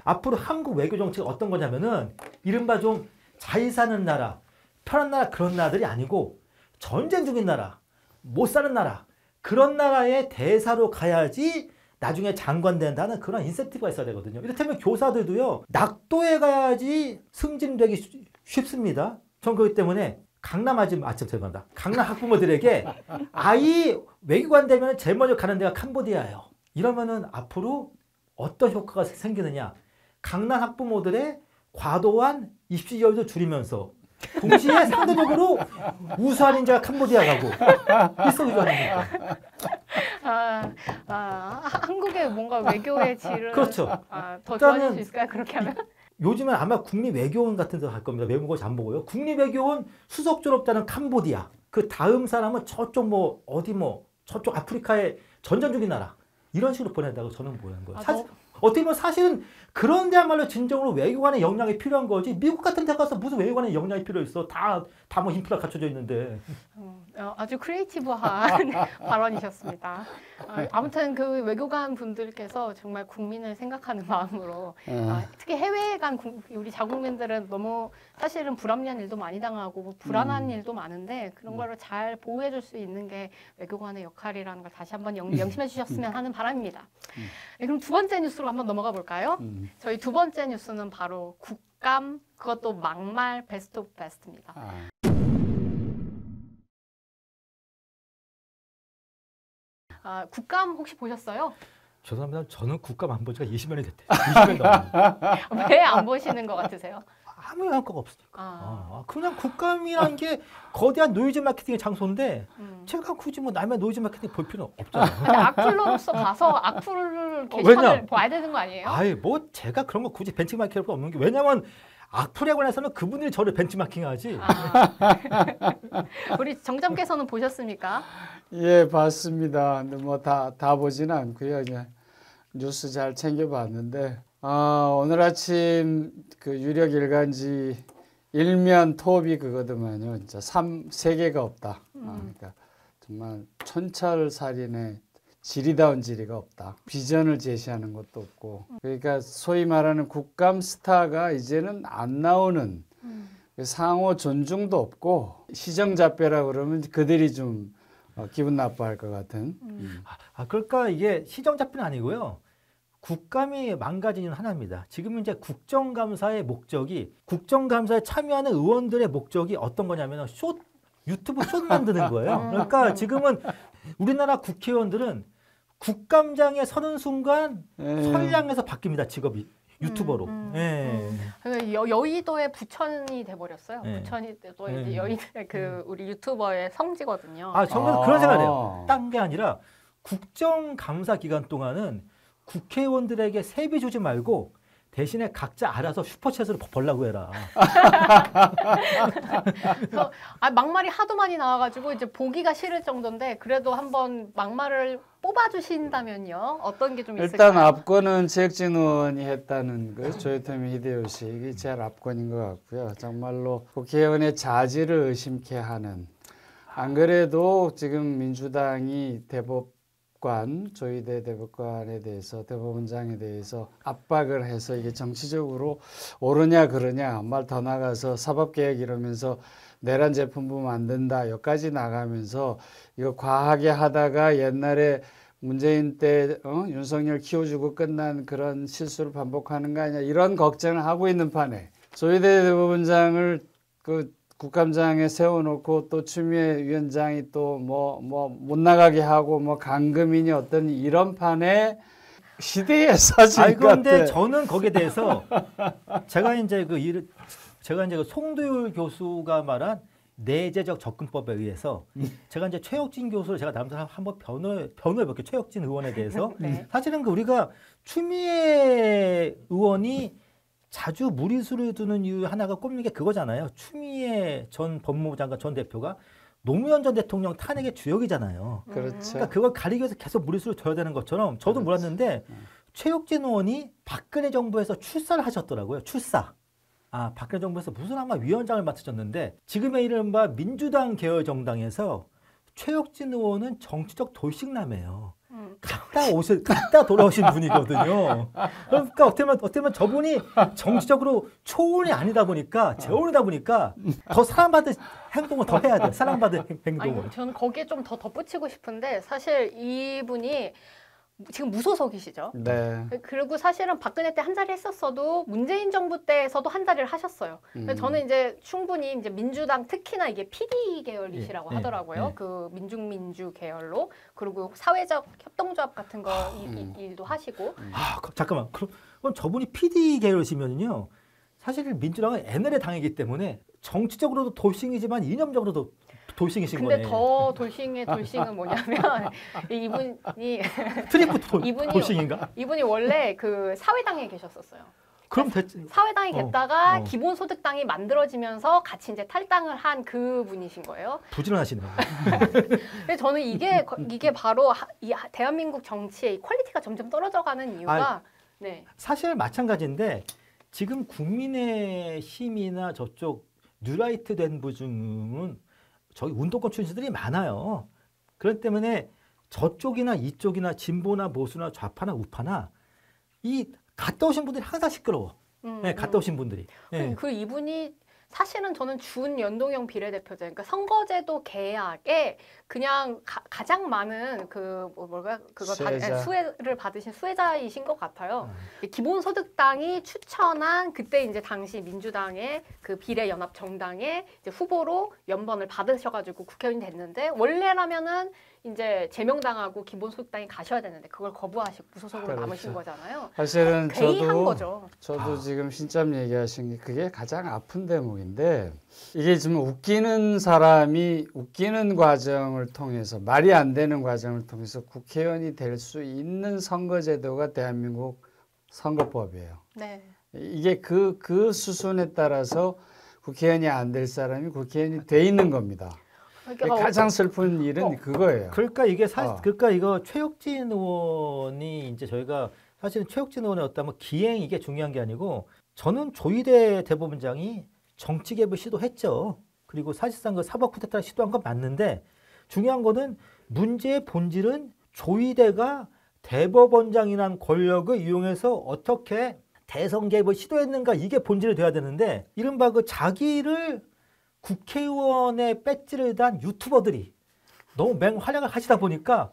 앞으로 한국 외교 정책이 어떤 거냐면은 이른바 좀 잘 사는 나라, 편한 나라 그런 나라들이 아니고 전쟁 중인 나라, 못 사는 나라 그런 나라의 대사로 가야지 나중에 장관 된다는 그런 인센티브가 있어야 되거든요. 이를테면 교사들도요. 낙도에 가야지 승진되기 쉽습니다. 전 그렇기 때문에 강남 학부모들에게 아이 외교관 되면 제일 먼저 가는 데가 캄보디아예요. 이러면은 앞으로 어떤 효과가 생기느냐. 강남 학부모들의 과도한 입시 여유도 줄이면서 동시에 상대적으로 우수한 인재가 캄보디아 가고 일석이조하니까. 한국의 뭔가 외교의 질을 그렇죠. 더 좋아질 수 있을까요? 그렇게 하면? 요즘은 아마 국립외교원 같은 데 갈 겁니다. 외국어지 안 보고요. 국립외교원 수석 졸업자는 캄보디아. 그 다음 사람은 저쪽 저쪽 아프리카의 전전 중인 나라. 이런 식으로 보낸다고 저는 보는 거예요. 어떻게 보면 사실은 그런 데야말로 진정으로 외교관의 역량이 필요한 거지. 미국 같은 데 가서 무슨 외교관의 역량이 필요 있어. 다 뭐 인프라 갖춰져 있는데. 아주 크리에이티브한 발언이셨습니다. 아무튼 그 외교관 분들께서 정말 국민을 생각하는 마음으로 특히 해외에 간 우리 자국민들은 너무 사실은 불합리한 일도 많이 당하고 불안한 일도 많은데 그런 거를 잘 보호해 줄 수 있는 게 외교관의 역할이라는 걸 다시 한번 명심해 주셨으면 하는 바람입니다. 네, 그럼 두 번째 뉴스로 한번 넘어가 볼까요? 저희 두 번째 뉴스는 바로 국감, 그것도 막말 베스트 오브 베스트입니다. 국감 혹시 보셨어요? 죄송합니다. 저는 국감 안 본 지가 20년이 됐대요. 20년이 넘었네요. 왜 안 보시는 것 같으세요? 아무 효과가 없으니까. 그냥 국감이란 게 거대한 노이즈 마케팅의 장소인데 제가 굳이 남의 노이즈 마케팅 볼 필요는 없잖아요. 근데 악플러로서 가서 악플 게시판을 봐야 되는 거 아니에요? 제가 그런 거 굳이 벤치마킹할 거 없는 게 왜냐면 악플에 관해서는 그분들이 저를 벤치마킹하지. 우리 정점께서는 보셨습니까? 예, 봤습니다. 근데 뭐 다 보지는 않고요. 그냥 뉴스 잘 챙겨봤는데 오늘 아침 그 유력 일간지 일면 톱이 그거더만요. 진짜 세 개가 없다. 그러니까 정말 촌철살인의 지리다운 지리가 없다. 비전을 제시하는 것도 없고. 그러니까 소위 말하는 국감 스타가 이제는 안 나오는 상호 존중도 없고 시정잡배라 그러면 그들이 좀 기분 나빠할 것 같은. 그러니까 이게 시정잡배는 아니고요. 국감이 망가진 이유는 하나입니다. 지금 이제 국정감사의 목적이 국정감사에 참여하는 의원들의 목적이 어떤 거냐면 유튜브 숏 만드는 거예요. 그러니까 지금은 우리나라 국회의원들은 국감장에 서는 순간 선량에서 바뀝니다. 직업이 유튜버로. 여의도의 부천이 돼버렸어요. 부천이 또 이제 여의도의 그 우리 유튜버의 성지거든요. 저는 그런 생각을 해요. 딴 게 아니라 국정감사 기간 동안은 국회의원들에게 세비 주지 말고 대신에 각자 알아서 슈퍼챗으로 벌라고 해라. 그래서 막말이 하도 많이 나와가지고 이제 보기가 싫을 정도인데 그래도 한번 막말을 뽑아주신다면요. 어떤 게 좀 있을까요? 일단 압권은 최혁진 의원이 했다는 거, 조요토미 히데요시 이게 제일 압권인 것 같고요. 정말로 국회의원의 자질을 의심케 하는. 안 그래도 지금 민주당이 조희대 대법관에 대해서 대법원장에 대해서 압박을 해서 이게 정치적으로 옳으냐 그러냐 말 더 나가서 사법개혁 이러면서 내란 제품부 만든다 여기까지 나가면서 이거 과하게 하다가 옛날에 문재인 때 윤석열 키워주고 끝난 그런 실수를 반복하는 거 아니냐 이런 걱정을 하고 있는 판에 조희대 대법원장을 국감장에 세워놓고 또 추미애 위원장이 또 못 나가게 하고 강금이니 어떤 이런 판에 시대의 사진 같아. 그런데 저는 거기에 대해서 제가 이제 그 송도율 교수가 말한 내재적 접근법에 의해서 제가 이제 최혁진 교수를 제가 남자 한번 변호해볼게요. 최혁진 의원에 대해서. 네. 사실은 우리가 추미애 의원이 자주 무리수를 두는 이유 하나가 꼽는 게 그거잖아요. 추미애 전 법무부 장관 전 대표가 노무현 전 대통령 탄핵의 주역이잖아요. 그렇죠. 그러니까 그걸 가리기 위해서 계속 무리수를 둬야 되는 것처럼 저도 몰랐는데 최혁진 의원이 박근혜 정부에서 출사를 하셨더라고요. 출사. 박근혜 정부에서 무슨 아마 위원장을 맡으셨는데 지금의 이른바 민주당 계열 정당에서 최혁진 의원은 정치적 돌싱남이에요. 갔다 돌아오신 분이거든요. 그러니까 어떻게 보면 저분이 정치적으로 초원이 아니다 보니까 재원이다 보니까 더 사랑받을 행동을 더 해야 돼요. 사랑받을 행동을. 저는 거기에 좀 더 덧붙이고 싶은데 사실 이분이 지금 무소속이시죠. 네. 그리고 사실은 박근혜 때 한 자리 했었어도 문재인 정부 때에서도 한 자리를 하셨어요. 저는 이제 충분히 이제 민주당 특히나 이게 PD 계열이시라고 하더라고요. 그 민중민주 계열로 그리고 사회적 협동조합 같은 거 일도 하시고. 잠깐만. 그럼 저분이 PD 계열이시면요. 사실 민주당은 NL의 당이기 때문에 정치적으로도 돌싱이지만 이념적으로도 돌싱이신 거네. 근데 더 돌싱은 뭐냐면 이분이 돌싱인가? 이분이 원래 그 사회당에 계셨었어요. 그럼 사회당에 계다가 기본소득당이 만들어지면서 같이 이제 탈당을 한 그 분이신 거예요. 부지런하시네요. 근데 저는 이게 바로 이 대한민국 정치의 퀄리티가 점점 떨어져가는 이유가 사실 마찬가지인데 지금 국민의힘이나 저쪽 뉴라이트 된 부중은 저기 운동권 출신들이 많아요. 그렇기 때문에 저쪽이나 이쪽이나 진보나 보수나 좌파나 우파나 이 갔다 오신 분들이 항상 시끄러워. 갔다 오신 분들이. 그 이분이 사실은 저는 준연동형 비례대표제, 그러니까 선거제도 개혁에 그냥 가장 많은 수혜를 받으신 수혜자이신 것 같아요. 기본소득당이 추천한 그때 이제 당시 민주당의 그 비례연합 정당의 이제 후보로 연번을 받으셔가지고 국회의원이 됐는데 원래라면은 이제 제명당하고 기본소득당이 가셔야 되는데 그걸 거부하시고 무소속으로 남으신 거잖아요. 사실은 개의한 거죠. 저도 지금 신점 얘기하신 게 그게 가장 아픈 대목인데 이게 지금 웃기는 사람이 웃기는 과정을 통해서 말이 안 되는 과정을 통해서 국회의원이 될 수 있는 선거제도가 대한민국 선거법이에요. 네. 이게 그 수순에 따라서 국회의원이 안 될 사람이 국회의원이 돼 있는 겁니다. 그러니까 가장 슬픈 일은 그거예요. 그러니까 이게 그러니까 이거 최혁진 의원이 이제 저희가 사실은 최혁진 의원의 어떤 기행 이게 중요한 게 아니고 저는 조희대 대법원장이 정치 개입을 시도했죠. 그리고 사실상 그 사법 쿠데타를 시도한 건 맞는데 중요한 거는 문제의 본질은 조희대가 대법원장이란 권력을 이용해서 어떻게 대선 개입을 시도했는가 이게 본질이 돼야 되는데 이른바 그 자기를 국회의원의 배지를 단 유튜버들이 너무 맹활약을 하시다 보니까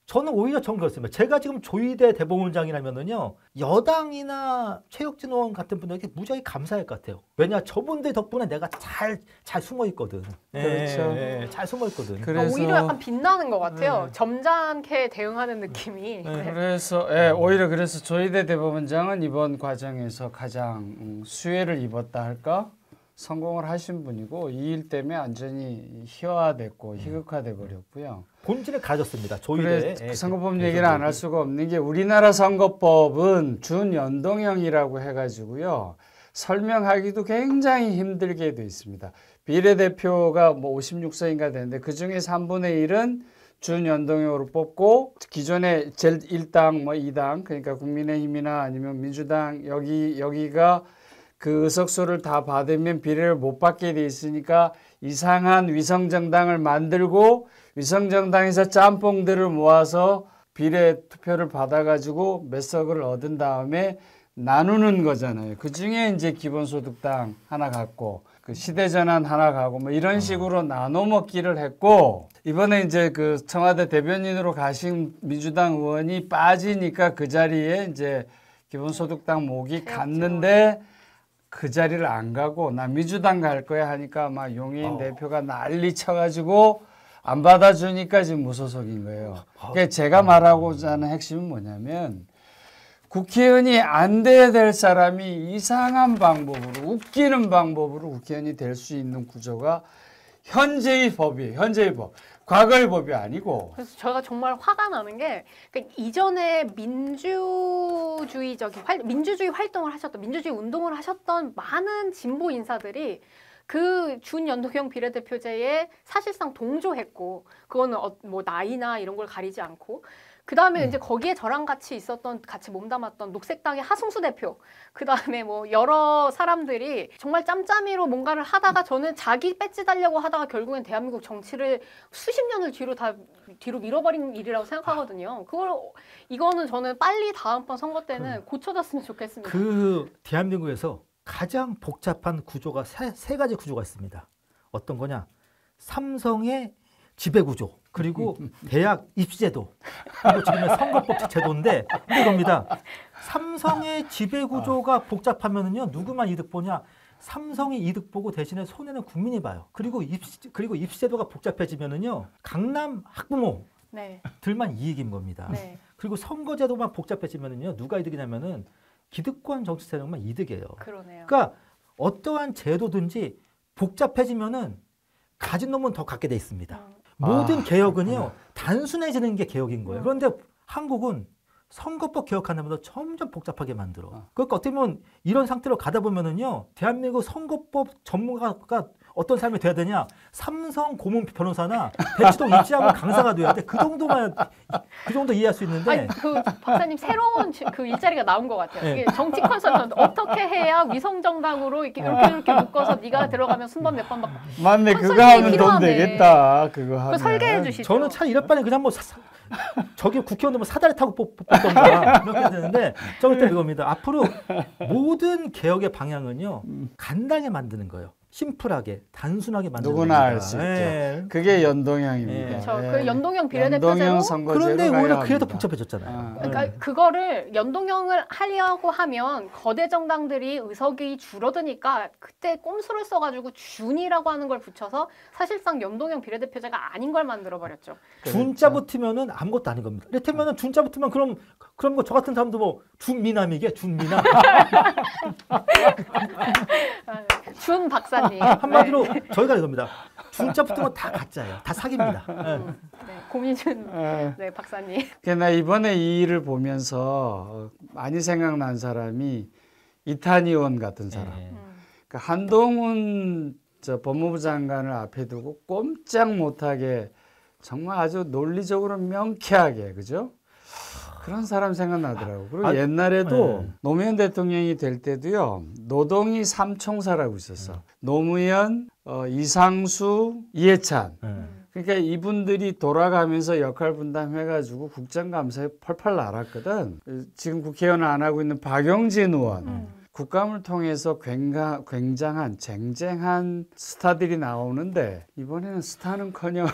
저는 오히려 전 그렇습니다. 제가 지금 조희대 대법원장이라면은요 여당이나 최혁진 의원 같은 분들에게 무지하게 감사할 것 같아요. 왜냐 저분들 덕분에 내가 잘 숨어 있거든. 그렇죠. 잘 숨어 있거든. 그래서 오히려 약간 빛나는 것 같아요. 점잖게 대응하는 느낌이. 그래서 오히려 그래서 조희대 대법원장은 이번 과정에서 가장 수혜를 입었다 할까? 성공을 하신 분이고 이 일 때문에 완전히 희화됐고 희극화돼 버렸고요. 본질을 가졌습니다. 조희대. 그래 선거법 얘기를 안 할 수가 없는 게 우리나라 선거법은 준연동형이라고 해가지고요. 설명하기도 굉장히 힘들게 돼 있습니다. 비례대표가 뭐 56석인가 되는데 그 중에 3분의 1은 준연동형으로 뽑고 기존의 제1당 뭐 2당 그러니까 국민의힘이나 아니면 민주당 여기가 그 의석수를 다 받으면 비례를 못 받게 돼 있으니까 이상한 위성정당을 만들고 위성정당에서 짬뽕들을 모아서 비례 투표를 받아가지고 몇 석을 얻은 다음에 나누는 거잖아요. 그 중에 이제 기본소득당 하나 갖고 그 시대전환 하나 가고 뭐 이런 식으로 나눠 먹기를 했고 이번에 이제 그 청와대 대변인으로 가신 민주당 의원이 빠지니까 그 자리에 이제 기본소득당 목이 갔는데 그 자리를 안 가고 나 민주당 갈 거야 하니까 막 용인 대표가 난리 쳐가지고 안 받아주니까 지금 무소속인 거예요. 그러니까 제가 말하고자 하는 핵심은 뭐냐면 국회의원이 안 돼야 될 사람이 이상한 방법으로 웃기는 방법으로 국회의원이 될 수 있는 구조가 현재의 법이에요. 현재의 법. 과거의 법이 아니고. 그래서 제가 정말 화가 나는 게 그러니까 이전에 민주주의 활동을 하셨던 민주주의 운동을 하셨던 많은 진보 인사들이 그 준연동형 비례대표제에 사실상 동조했고 그거는 뭐 나이나 이런 걸 가리지 않고 그 다음에 이제 거기에 저랑 같이 몸담았던 녹색당의 하승수 대표, 그 다음에 뭐 여러 사람들이 정말 짬짬이로 뭔가를 하다가 저는 자기 배지 달려고 하다가 결국엔 대한민국 정치를 수십 년을 뒤로 밀어버린 일이라고 생각하거든요. 이거는 저는 빨리 다음번 선거 때는 고쳐졌으면 좋겠습니다. 그 대한민국에서 가장 복잡한 구조가 세 가지 구조가 있습니다. 어떤 거냐? 삼성의 지배구조, 그리고 대학 입시제도, 그리고 지금의 선거법 제도인데 이겁니다. 삼성의 지배구조가 복잡하면은요 누구만 이득 보냐? 삼성이 이득 보고 대신에 손해는 국민이 봐요. 그리고 입시제도가 복잡해지면은요 강남 학부모들만 이익인 겁니다. 네. 그리고 선거제도만 복잡해지면은요 누가 이득이냐면은 기득권 정치 세력만 이득이에요. 그러네요. 그러니까 어떠한 제도든지 복잡해지면은 가진 놈은 더 갖게 돼 있습니다. 모든 개혁은요 단순해지는 게 개혁인 거예요. 그런데 한국은 선거법 개혁하면서 점점 복잡하게 만들어. 그러니까 어떻게 보면 이런 상태로 가다 보면은요 대한민국 선거법 전문가가 어떤 사람이 돼야 되냐? 삼성 고문 변호사나 대치동 입시학원 강사가 돼야 돼. 그 정도 이해할 수 있는데. 아니, 그 박사님 새로운 그 일자리가 나온 것 같아요. 네. 이게 정치 컨설턴트 어떻게 해야 위성정당으로 이렇게 묶어서 네가 들어가면 순번 몇 번 받고. 맞네, 그거 하면 돈 되겠다. 그거 하면. 설계해 주시죠. 저는 차라리 이럴 바에는 그냥 뭐 저기 국회의원들 뭐 사다리 타고 뽑던가 이렇게 되는데 저럴 때 이겁니다. 앞으로 모든 개혁의 방향은요 간단하게 만드는 거예요. 심플하게, 단순하게 만드는 누구나 알 수 있죠. 그게 연동형입니다. 그 연동형 비례대표제로. 그런데 오히려 그게 더 복잡해졌잖아요. 그러니까 그거를 연동형을 하려고 하면 거대 정당들이 의석이 줄어드니까 그때 꼼수를 써가지고 준이라고 하는 걸 붙여서 사실상 연동형 비례대표제가 아닌 걸 만들어버렸죠. 준자 붙으면은 아무것도 아닌 겁니다. 이를테면은 준자 붙으면 그럼 뭐 저 같은 사람도 뭐 준미남이게 준미남. 준 박사님. 한마디로 저희가 이겁니다. 준자 붙으면 다 가짜예요. 다 사기입니다. 네, 고민준 네, 박사님. 나 이번에 이 일을 보면서 많이 생각난 사람이 이탄희 의원 같은 사람. 예. 그러니까 한동훈 저 법무부 장관을 앞에 두고 꼼짝 못하게 정말 아주 논리적으로 명쾌하게, 그죠? 그런 사람 생각나더라고. 그리고 옛날에도 네. 노무현 대통령이 될 때도요, 노동희 삼총사라고 있었어. 노무현, 이상수, 이해찬. 그러니까 이분들이 돌아가면서 역할 분담해가지고 국정감사에 펄펄 날았거든. 지금 국회의원 안 하고 있는 박용진 의원. 국감을 통해서 굉장한 쟁쟁한 스타들이 나오는데 이번에는 스타는커녕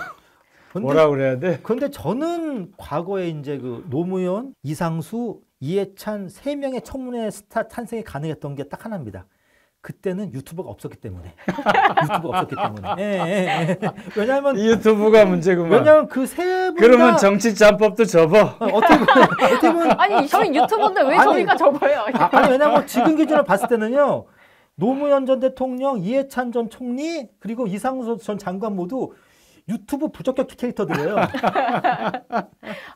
뭐라 그래야 돼? 그런데 저는 과거에 이제 그 노무현, 이상수, 이해찬 세 명의 청문회 스타 탄생이 가능했던 게 딱 하나입니다. 그때는 유튜버가 없었기 때문에. 유튜버가 없었기 때문에. 예. 왜냐하면 이 유튜브가 문제구만. 왜냐하면 그 세 분 그러면 정치 짬법도 접어. 어떻게 보면 아니 저희 유튜버인데 왜 아니, 저희가 접어요? 아니 왜냐면 지금 기준으로 봤을 때는요. 노무현 전 대통령, 이해찬 전 총리 그리고 이상수 전 장관 모두 유튜브 부적격 캐릭터들이에요.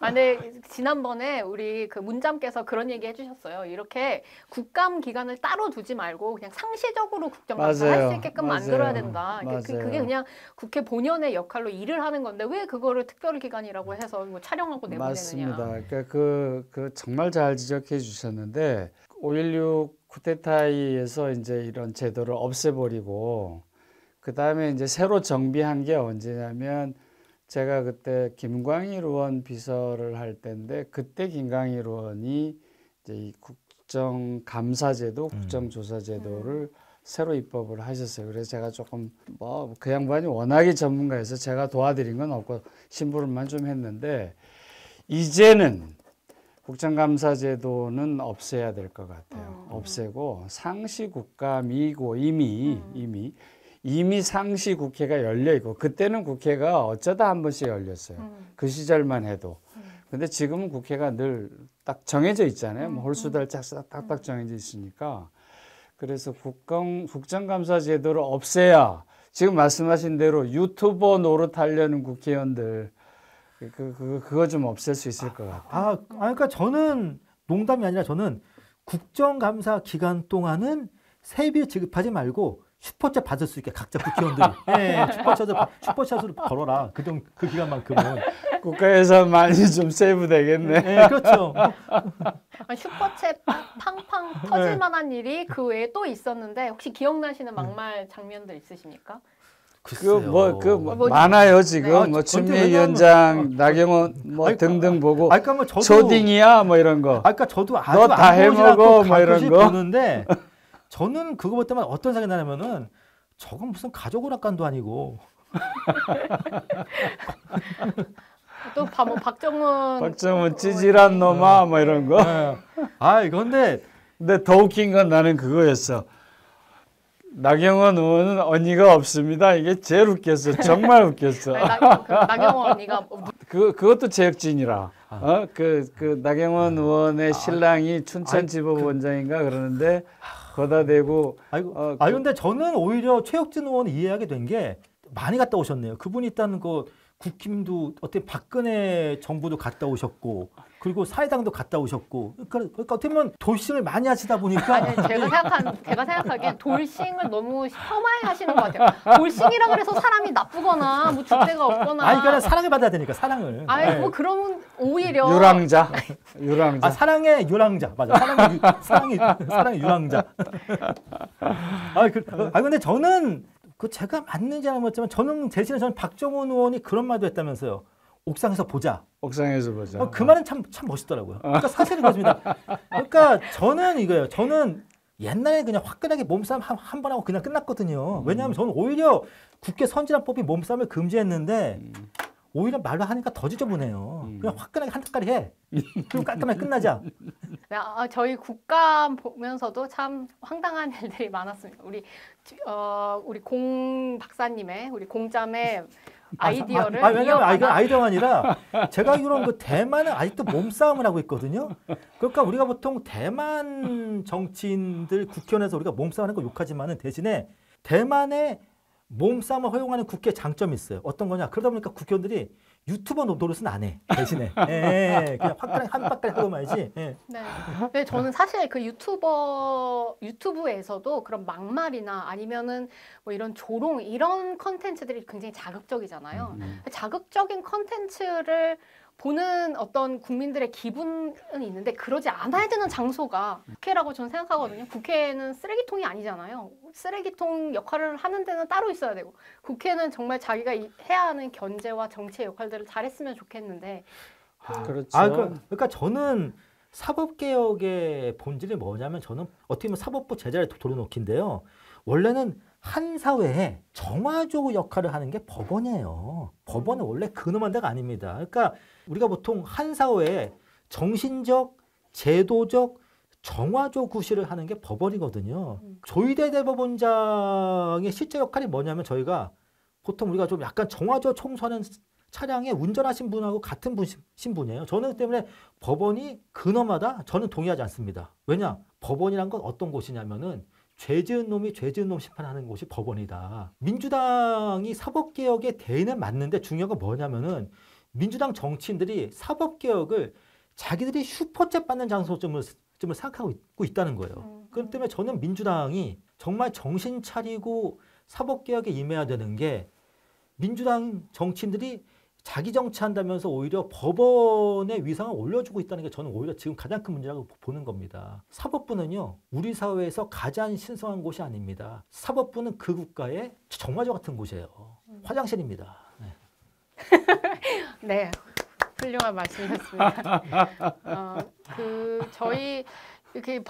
아니 지난번에 우리 그 문잠께서 그런 얘기 해주셨어요. 이렇게 국감 기간을 따로 두지 말고 그냥 상시적으로 국정감사 할 수 있게끔 만들어야 된다. 그게 그냥 국회 본연의 역할로 일을 하는 건데 왜 그거를 특별 기간이라고 해서 뭐 촬영하고 내보내느냐. 맞습니다. 그러니까 그 정말 잘 지적해 주셨는데 5.16 쿠데타에 의해서 이제 이런 제도를 없애버리고 그 다음에 이제 새로 정비한 게 언제냐면 제가 그때 김광일 의원 비서를 할 때인데 그때 김광일 의원이 이제 이 국정감사제도, 국정조사제도를 새로 입법을 하셨어요. 그래서 제가 조금 뭐 그 양반이 워낙에 전문가여서 제가 도와드린 건 없고 심부름만 좀 했는데 이제는 국정감사제도는 없애야 될 것 같아요. 없애고 상시국감이고 이미 상시 국회가 열려 있고 그때는 국회가 어쩌다 한 번씩 열렸어요. 그 시절만 해도. 근데 지금은 국회가 늘 딱 정해져 있잖아요. 뭐 홀수달 딱딱 정해져 있으니까. 그래서 국정감사 제도를 없애야 지금 말씀하신 대로 유튜버 노릇하려는 국회의원들 그거 좀 없앨 수 있을 것 같아요. 그러니까 저는 농담이 아니라 저는 국정감사 기간 동안은 세비 지급하지 말고 슈퍼챗 받을 수 있게 각자 국회의원들이 슈퍼챗으로 걸어라. 그 기간만큼은 국가 예산 많이 좀 세이브 되겠네. 네, 그렇죠. 슈퍼챗 팡팡 터질 만한 일이 그 외에 또 있었는데 혹시 기억나시는 막말 장면들 있으십니까? 많아요 지금. 뭐 추미애 나경원 뭐 등등 보고 초딩이야 뭐 이런 거. 그러니까 저도 너 다 해먹어 뭐 이런 거 보는데 저는 그거 볼 때만 어떤 생각이 나냐면은 저건 무슨 가족 오락관도 아니고 또 박정훈 찌질한 놈아 뭐 이런 거. 근데 더 웃긴 건 나는 그거였어. 나경원 의원은 언니가 없습니다. 이게 제일 웃겼어. 정말 웃겼어. 나경원 언니가 그것도 제역진이라. 그 나경원 의원의 신랑이 춘천지법원장인가 그러는데 거다 대고. 근데 저는 오히려 최혁진 의원 이해하게 된 게 많이 갔다 오셨네요. 그분이 있다는 거 국힘도 어떻게 박근혜 정부도 갔다 오셨고 그리고 사회당도 갔다 오셨고 그러니까 어떻게 보면 돌싱을 많이 하시다 보니까 아니 제가 생각하기엔 돌싱을 너무 폄하해 하시는 것 같아요. 돌싱이라 그래서 사람이 나쁘거나 뭐 줏대가 없거나 그러니까 사랑을 받아야 되니까 사랑을. 뭐 그러면 오히려 유랑자. 사랑의 유랑자 맞아. 사랑의 유랑자. 근데 저는 제가 맞는지 안 맞지만 저는 박정훈 의원이 그런 말도 했다면서요. 옥상에서 보자. 그 말은 참 멋있더라고요. 그러니까 사실은 그렇습니다. 그러니까 저는 이거예요. 저는 옛날에 그냥 화끈하게 몸싸움 한 번 하고 그냥 끝났거든요. 왜냐하면 저는 오히려 국회 선진화법이 몸싸움을 금지했는데 오히려 말로 하니까 더 지저분해요. 그냥 화끈하게 한타까리 해. 그리고 깔끔하게 끝나자. 저희 국감 보면서도 참 황당한 일들이 많았습니다. 우리 공 박사님의 우리 공짬의 아이디어를 왜냐면 아이디어가 아니라 제가 알기로는 그 대만은 아직도 몸싸움을 하고 있거든요. 그러니까 우리가 보통 대만 정치인들 국회의원에서 우리가 몸싸움하는 거 욕하지만은 대신에 대만의 몸싸움을 허용하는 국회 장점이 있어요. 어떤 거냐? 그러다 보니까 국회의원들이 유튜버 노릇은 안 해. 대신에. 예, 그냥 한 바퀴 하고 말지. 예. 네. 근데 저는 사실 그 유튜브에서도 그런 막말이나 아니면은 뭐 이런 조롱 이런 컨텐츠들이 굉장히 자극적이잖아요. 자극적인 컨텐츠를 보는 어떤 국민들의 기분은 있는데 그러지 않아야 되는 장소가 국회라고 저는 생각하거든요. 국회는 쓰레기통이 아니잖아요. 쓰레기통 역할을 하는 데는 따로 있어야 되고 국회는 정말 자기가 해야 하는 견제와 정치의 역할들을 잘했으면 좋겠는데 그렇죠. 그러니까 저는 사법개혁의 본질이 뭐냐면 저는 어떻게 보면 사법부 제자리 돌려놓기인데요. 원래는 한 사회에 정화조 역할을 하는 게 법원이에요. 법원은 원래 근엄한 데가 아닙니다. 그러니까 우리가 보통 한 사회에 정신적, 제도적 정화조 구실을 하는 게 법원이거든요. 조희대 대법원장의 실제 역할이 뭐냐면 저희가 보통 우리가 좀 약간 정화조 청소하는 차량에 운전하신 분하고 같은 분이신 분이에요. 저는 그 때문에 법원이 근엄하다? 저는 동의하지 않습니다. 왜냐? 법원이란 건 어떤 곳이냐면은 죄 지은 놈이 죄 지은 놈 심판하는 곳이 법원이다. 민주당이 사법개혁의 대의는 맞는데 중요한 건 뭐냐면은 민주당 정치인들이 사법개혁을 자기들이 슈퍼챗 받는 장소점을 생각하고 있다는 거예요. 그렇기 때문에 저는 민주당이 정말 정신 차리고 사법개혁에 임해야 되는 게 민주당 정치인들이 자기 정치한다면서 오히려 법원의 위상을 올려주고 있다는 게 저는 오히려 지금 가장 큰 문제라고 보는 겁니다. 사법부는요, 우리 사회에서 가장 신성한 곳이 아닙니다. 사법부는 그 국가의 정화조 같은 곳이에요. 화장실입니다. 네. 네, 훌륭한 말씀이셨습니다. 저희 이렇게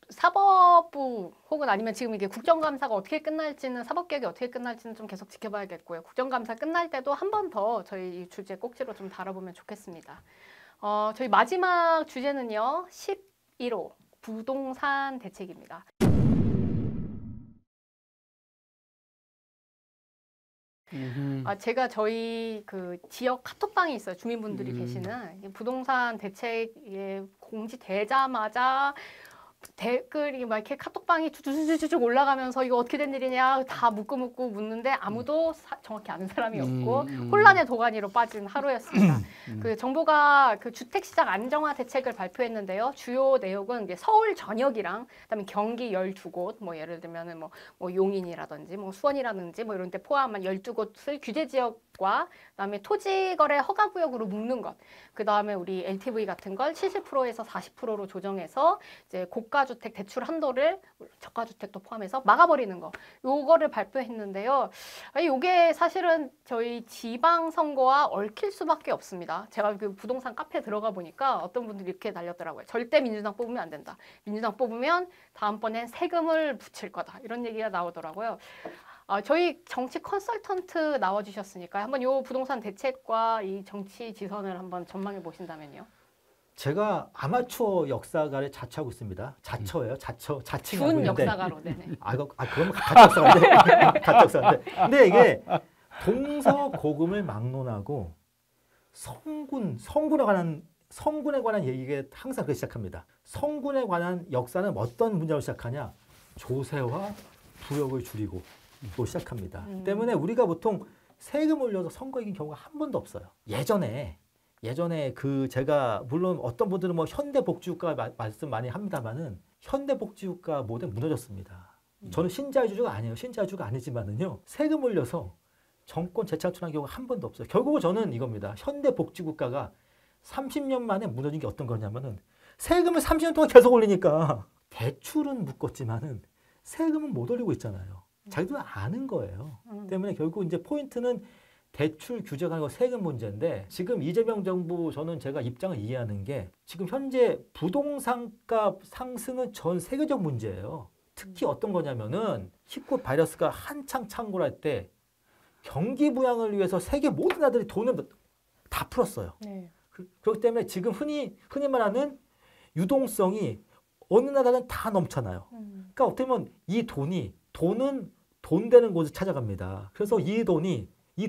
사법부 혹은 아니면 지금 이게 국정감사가 어떻게 끝날지는 사법개혁이 어떻게 끝날지는 좀 계속 지켜봐야겠고요. 국정감사 끝날 때도 한 번 더 저희 이 주제 꼭지로 좀 다뤄보면 좋겠습니다. 저희 마지막 주제는요. 11호 부동산 대책입니다. 제가 저희 그 지역 카톡방이 있어요. 주민분들이 계시는 부동산 대책에 공지되자마자 댓글이 막 이렇게 카톡방이 쭉쭉쭉쭉 올라가면서 이거 어떻게 된 일이냐 다 묻고 묻는데 아무도 정확히 아는 사람이 없고 혼란의 도가니로 빠진 하루였습니다. 그 정부가 그 주택시장 안정화 대책을 발표했는데요. 주요 내용은 이제 서울 전역이랑 그다음에 경기 12곳 뭐 예를 들면은 뭐 용인이라든지 뭐 수원이라든지 뭐 이런 데 포함한 12곳을 규제 지역과 그다음에 토지 거래 허가 구역으로 묶는 것. 그다음에 우리 LTV 같은 걸 70%에서 40%로 조정해서 이제 고가주택 대출 한도를 저가주택도 포함해서 막아버리는 거. 요거를 발표했는데요. 요게 사실은 저희 지방선거와 얽힐 수밖에 없습니다. 제가 그 부동산 카페에 들어가 보니까 어떤 분들이 이렇게 달렸더라고요. 절대 민주당 뽑으면 안 된다. 민주당 뽑으면 다음번엔 세금을 붙일 거다. 이런 얘기가 나오더라고요. 저희 정치 컨설턴트 나와주셨으니까 한번 요 부동산 대책과 이 정치 지선을 한번 전망해 보신다면요. 제가 아마추어 역사가를 자처하고 있습니다. 자처예요. 자칭하고 준 있는데. 역사가로. 네네. 그럼 가짜 역사가인데. 가짜 역사인데. 근데 이게 동서고금을 막론하고 성군에 관한 얘기가 항상 그렇게 시작합니다. 성군에 관한 역사는 어떤 문제로 시작하냐? 조세와 부역을 줄이고 또 시작합니다. 때문에 우리가 보통 세금 올려서 선거 이긴 경우가 한 번도 없어요. 예전에 그 제가 물론 어떤 분들은 뭐 현대복지국가 말씀 많이 합니다만은 현대복지국가 모델 무너졌습니다. 저는 신자유주의가 아니에요. 신자유주의가 아니지만은요. 세금 올려서 정권 재창출한 경우가 한 번도 없어요. 결국 저는 이겁니다. 현대복지국가가 30년 만에 무너진 게 어떤 거냐면은 세금을 30년 동안 계속 올리니까 대출은 묶었지만은 세금은 못 올리고 있잖아요. 자기도 아는 거예요. 때문에 결국 이제 포인트는 대출 규제가 아니고 세금 문제인데 지금 이재명 정부 저는 제가 입장을 이해하는 게 지금 현재 부동산값 상승은 전 세계적 문제예요. 특히 어떤 거냐면은 19 바이러스가 한창 창궐할 때 경기 부양을 위해서 세계 모든 나라들이 돈을 다 풀었어요. 네. 그렇기 때문에 지금 흔히 말하는 유동성이 어느 나라는 다 넘잖아요. 그러니까 어떻게 보면 이 돈은 돈 되는 곳을 찾아갑니다. 그래서 이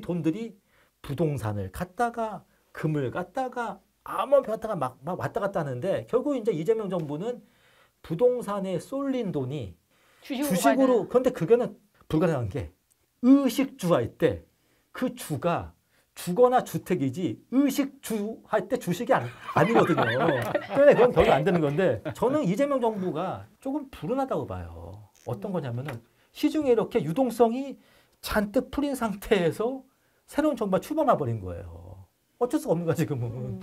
돈들이 부동산을 갖다가 금을 갖다가 아무 갖다가 막 왔다 갔다 하는데 결국 이제 이재명 정부는 부동산에 쏠린 돈이 주식으로 그런데 그게는 불가능한 게 의식주할 때 그 주가 주거나 주택이지 의식주 할 때 주식이 아니거든요. 그런데 그건 별로 안 되는 건데 저는 이재명 정부가 조금 불운하다고 봐요. 어떤 거냐면은 시중에 이렇게 유동성이 잔뜩 풀린 상태에서 새로운 정부가 출범해 버린 거예요. 어쩔 수가 없는 거야 지금은.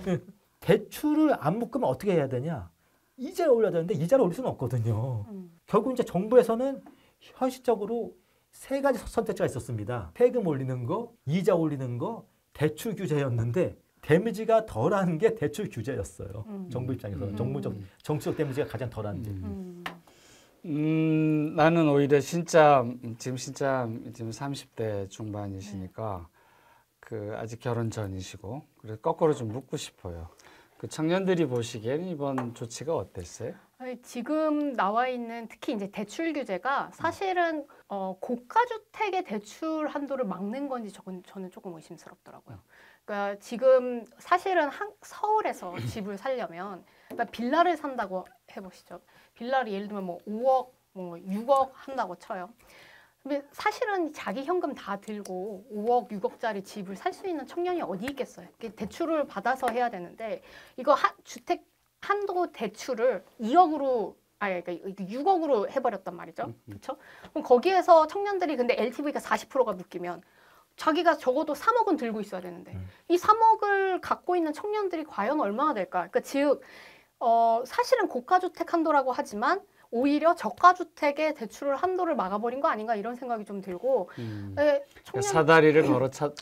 대출을 안 묶으면 어떻게 해야 되냐? 이자를 올려야 되는데 이자를 올릴 수는 없거든요. 결국 이제 정부에서는 현실적으로 세 가지 선택지가 있었습니다. 세금 올리는 거, 이자 올리는 거, 대출 규제였는데 데미지가 덜한 게 대출 규제였어요. 정부 입장에서 정치적 데미지가 가장 덜한 게. 나는 오히려 지금 30대 중반이시니까 그 아직 결혼 전이시고 그래서 거꾸로 좀 묻고 싶어요. 그 청년들이 보시기에는 이번 조치가 어땠어요? 아니, 지금 나와 있는 특히 이제 대출 규제가 사실은 고가 주택의 대출 한도를 막는 건지 저는 조금 의심스럽더라고요. 그러니까 지금 사실은 서울에서 집을 살려면 그러니까 빌라를 산다고 해보시죠. 빌라를 예를 들면 뭐 5억, 뭐 6억 한다고 쳐요. 근데 사실은 자기 현금 다 들고 5억, 6억짜리 집을 살 수 있는 청년이 어디 있겠어요? 대출을 받아서 해야 되는데 이거 주택 한도 대출을 2억으로 그러니까 6억으로 해버렸단 말이죠. 그렇죠? 그럼 거기에서 청년들이 근데 LTV가 40%가 묶이면 자기가 적어도 3억은 들고 있어야 되는데 이 3억을 갖고 있는 청년들이 과연 얼마나 될까? 그러니까 즉 사실은 고가주택 한도라고 하지만 오히려 저가주택의 대출을 한도를 막아버린 거 아닌가 이런 생각이 좀 들고 사다리를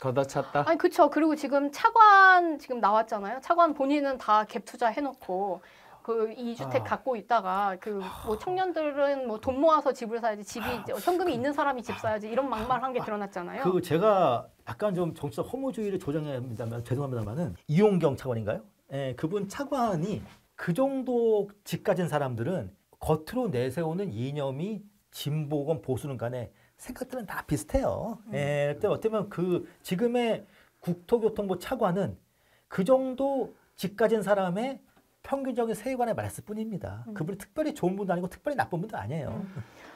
걷어찼다? 아니 그렇죠. 그리고 지금 차관 지금 나왔잖아요. 차관 본인은 다 갭 투자 해놓고 그 2주택 갖고 있다가 그 뭐 청년들은 뭐 돈 모아서 집을 사야지 집이 현금이 있는 사람이 집 사야지 이런 막말한 게 드러났잖아요. 그 제가 약간 좀 정치적 허무주의를 조장해야 합니다만 죄송합니다만은 이용경 차관인가요? 예, 그분 차관이 그 정도 집 가진 사람들은 겉으로 내세우는 이념이 진보건 보수는 간에 생각들은 다 비슷해요. 예, 어쩌면 그 지금의 국토교통부 차관은 그 정도 집 가진 사람의 평균적인 세관에 말했을 뿐입니다. 그분이 특별히 좋은 분도 아니고 특별히 나쁜 분도 아니에요.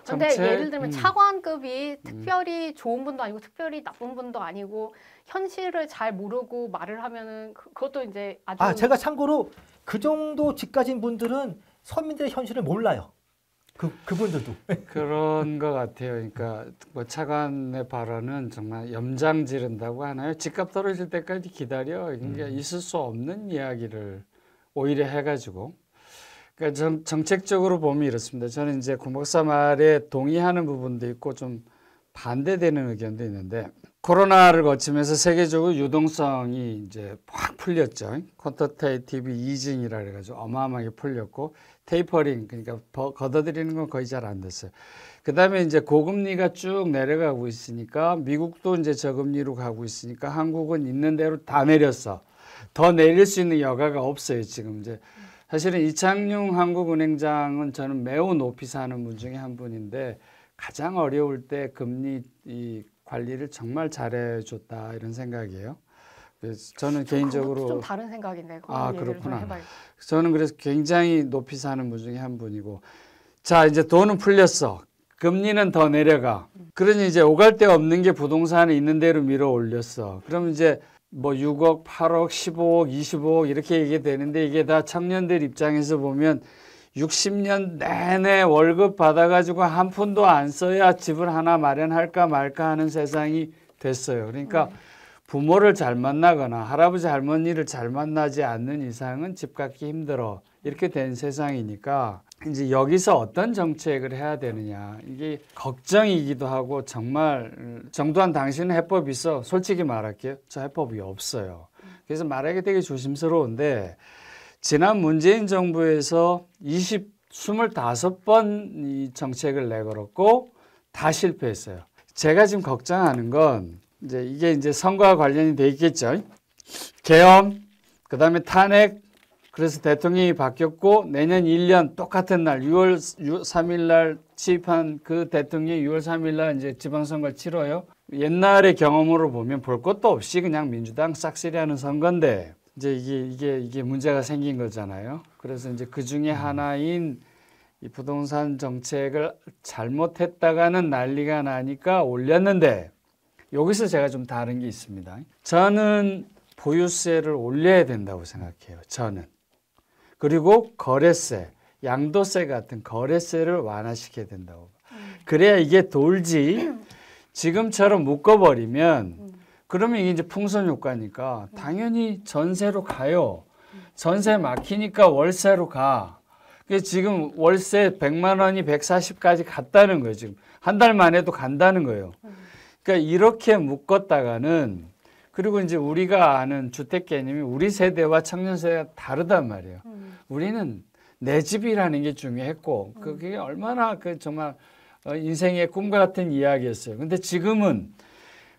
근데 예를 들면 차관급이 특별히 좋은 분도 아니고 특별히 나쁜 분도 아니고 현실을 잘 모르고 말을 하면은 그것도 이제 아주 제가 참고로 그 정도 집 가진 분들은 서민들의 현실을 몰라요. 그분들도 그런 것 같아요. 그러니까 뭐 차관의 발언은 정말 염장 지른다고 하나요? 집값 떨어질 때까지 기다려. 그러니까 있을 수 없는 이야기를 오히려 해가지고. 그러니까 정책적으로 보면 이렇습니다. 저는 이제 구 목사 말에 동의하는 부분도 있고 좀 반대되는 의견도 있는데 코로나를 거치면서 세계적으로 유동성이 이제 확 풀렸죠. 퀀터테이티브 이징이라 그래가지고 어마어마하게 풀렸고 테이퍼링 그러니까 걷어들이는 건 거의 잘 안 됐어요. 그다음에 이제 고금리가 쭉 내려가고 있으니까 미국도 이제 저금리로 가고 있으니까 한국은 있는 대로 다 내렸어. 더 내릴 수 있는 여가가 없어요 지금 이제. 사실은 이창용 한국은행장은 저는 매우 높이 사는 분 중에 한 분인데 가장 어려울 때 금리 이 관리를 정말 잘해줬다 이런 생각이에요. 그래서 저는 개인적으로 좀 다른 생각인데. 그렇구나. 저는 그래서 굉장히 높이 사는 분 중에 한 분이고 자 이제 돈은 풀렸어. 금리는 더 내려가. 그러니 이제 오갈 데 없는 게 부동산에 있는 대로 밀어 올렸어. 그럼 이제 뭐 6억, 8억, 15억, 25억 이렇게 얘기 되는데 이게 다 청년들 입장에서 보면 60년 내내 월급 받아가지고 한 푼도 안 써야 집을 하나 마련할까 말까 하는 세상이 됐어요. 그러니까 부모를 잘 만나거나 할아버지 할머니를 잘 만나지 않는 이상은 집 갖기 힘들어. 이렇게 된 세상이니까 이제 여기서 어떤 정책을 해야 되느냐. 이게 걱정이기도 하고 정말 정도한 당신은 해법이 있어. 솔직히 말할게요. 저 해법이 없어요. 그래서 말하기 되게 조심스러운데 지난 문재인 정부에서 25번 이 정책을 내걸었고 다 실패했어요. 제가 지금 걱정하는 건 이게 이제 선거와 관련이 돼 있겠죠. 계엄, 그 다음에 탄핵, 그래서 대통령이 바뀌었고 내년 1년 똑같은 날 6월 3일 날 취임한 그 대통령이 6월 3일 날 이제 지방선거를 치러요. 옛날의 경험으로 보면 볼 것도 없이 그냥 민주당 싹쓸이하는 선거인데 이제 이게 문제가 생긴 거잖아요. 그래서 이제 그 중에 하나인 이 부동산 정책을 잘못했다가는 난리가 나니까 올렸는데 여기서 제가 좀 다른 게 있습니다. 저는 보유세를 올려야 된다고 생각해요. 저는. 그리고 거래세, 양도세 같은 거래세를 완화시켜야 된다고. 그래야 이게 돌지. 지금처럼 묶어버리면 그러면 이게 이제 풍선 효과니까 당연히 전세로 가요. 전세 막히니까 월세로 가. 그래서 지금 월세 100만 원이 140까지 갔다는 거예요. 지금 한 달 만에도 간다는 거예요. 그러니까 이렇게 묶었다가는 그리고 이제 우리가 아는 주택 개념이 우리 세대와 청년 세대가 다르단 말이에요. 우리는 내 집이라는 게 중요했고 그게 얼마나 그 정말 인생의 꿈과 같은 이야기였어요. 근데 지금은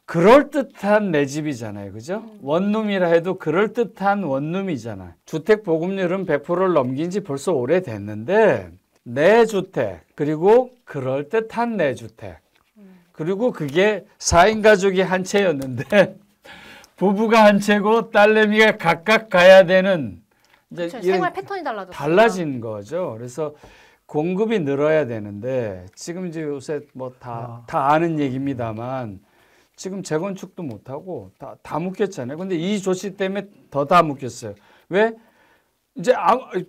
그럴듯한 내 집이잖아요. 그죠? 원룸이라 해도 그럴듯한 원룸이잖아요. 주택 보급률은 100%를 넘긴 지 벌써 오래됐는데 내 주택 그리고 그럴듯한 내 주택 그리고 그게 4인 가족이 한 채였는데 부부가 한 채고 딸내미가 각각 가야 되는 이제 그렇죠. 생활 패턴이 달라졌어요. 달라진 거죠. 그래서 공급이 늘어야 되는데 지금 이제 요새 뭐 다 아는 얘기입니다만 지금 재건축도 못하고 다 묶였잖아요. 근데 이 조치 때문에 더 다 묶였어요. 왜? 이제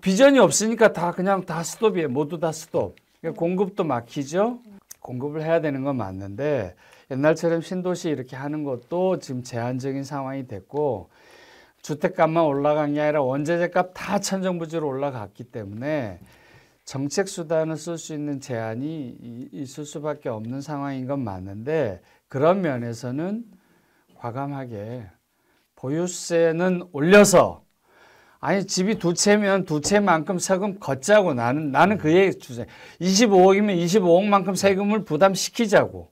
비전이 없으니까 그냥 다 스톱이에요. 모두 다 스톱. 그러니까 공급도 막히죠. 공급을 해야 되는 건 맞는데 옛날처럼 신도시 이렇게 하는 것도 지금 제한적인 상황이 됐고 주택값만 올라간 게 아니라 원자재값 다 천정부지로 올라갔기 때문에 정책 수단을 쓸 수 있는 제한이 있을 수밖에 없는 상황인 건 맞는데 그런 면에서는 과감하게 보유세는 올려서 아니 집이 두 채면 두 채만큼 세금 걷자고 나는 그 얘기 주제 25억이면 25억만큼 세금을 부담시키자고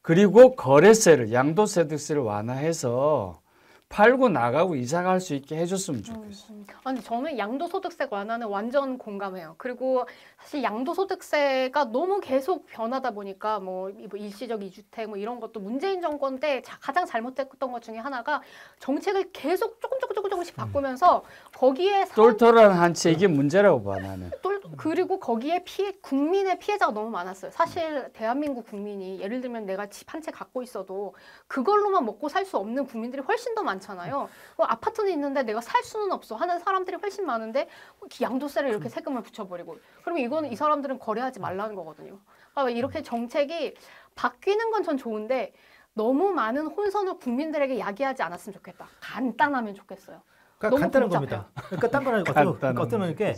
그리고 거래세를 양도소득세를 완화해서 팔고 나가고 이사 갈 수 있게 해줬으면 좋겠어요. 아니 저는 양도소득세 완화는 완전 공감해요. 그리고 사실 양도소득세가 너무 계속 변하다 보니까 뭐 일시적 이주택 뭐 이런 것도 문재인 정권 때 가장 잘못됐던 것 중에 하나가 정책을 계속 조금씩 바꾸면서 거기에 똘똘한 한 채 이게 문제라고 봐 나는. 그리고 거기에 국민의 피해자가 너무 많았어요. 사실 대한민국 국민이 예를 들면 내가 집 한 채 갖고 있어도 그걸로만 먹고 살 수 없는 국민들이 훨씬 더 많잖아요. 아파트는 있는데 내가 살 수는 없어 하는 사람들이 훨씬 많은데 양도세를 이렇게 세금을 붙여버리고 그러면 이거는 이 사람들은 거래하지 말라는 거거든요. 그러니까 이렇게 정책이 바뀌는 건 전 좋은데 너무 많은 혼선을 국민들에게 야기하지 않았으면 좋겠다. 간단하면 좋겠어요. 그러니까 간단한 복잡해요. 겁니다. 그러니까 딴 거는 어떤 이렇게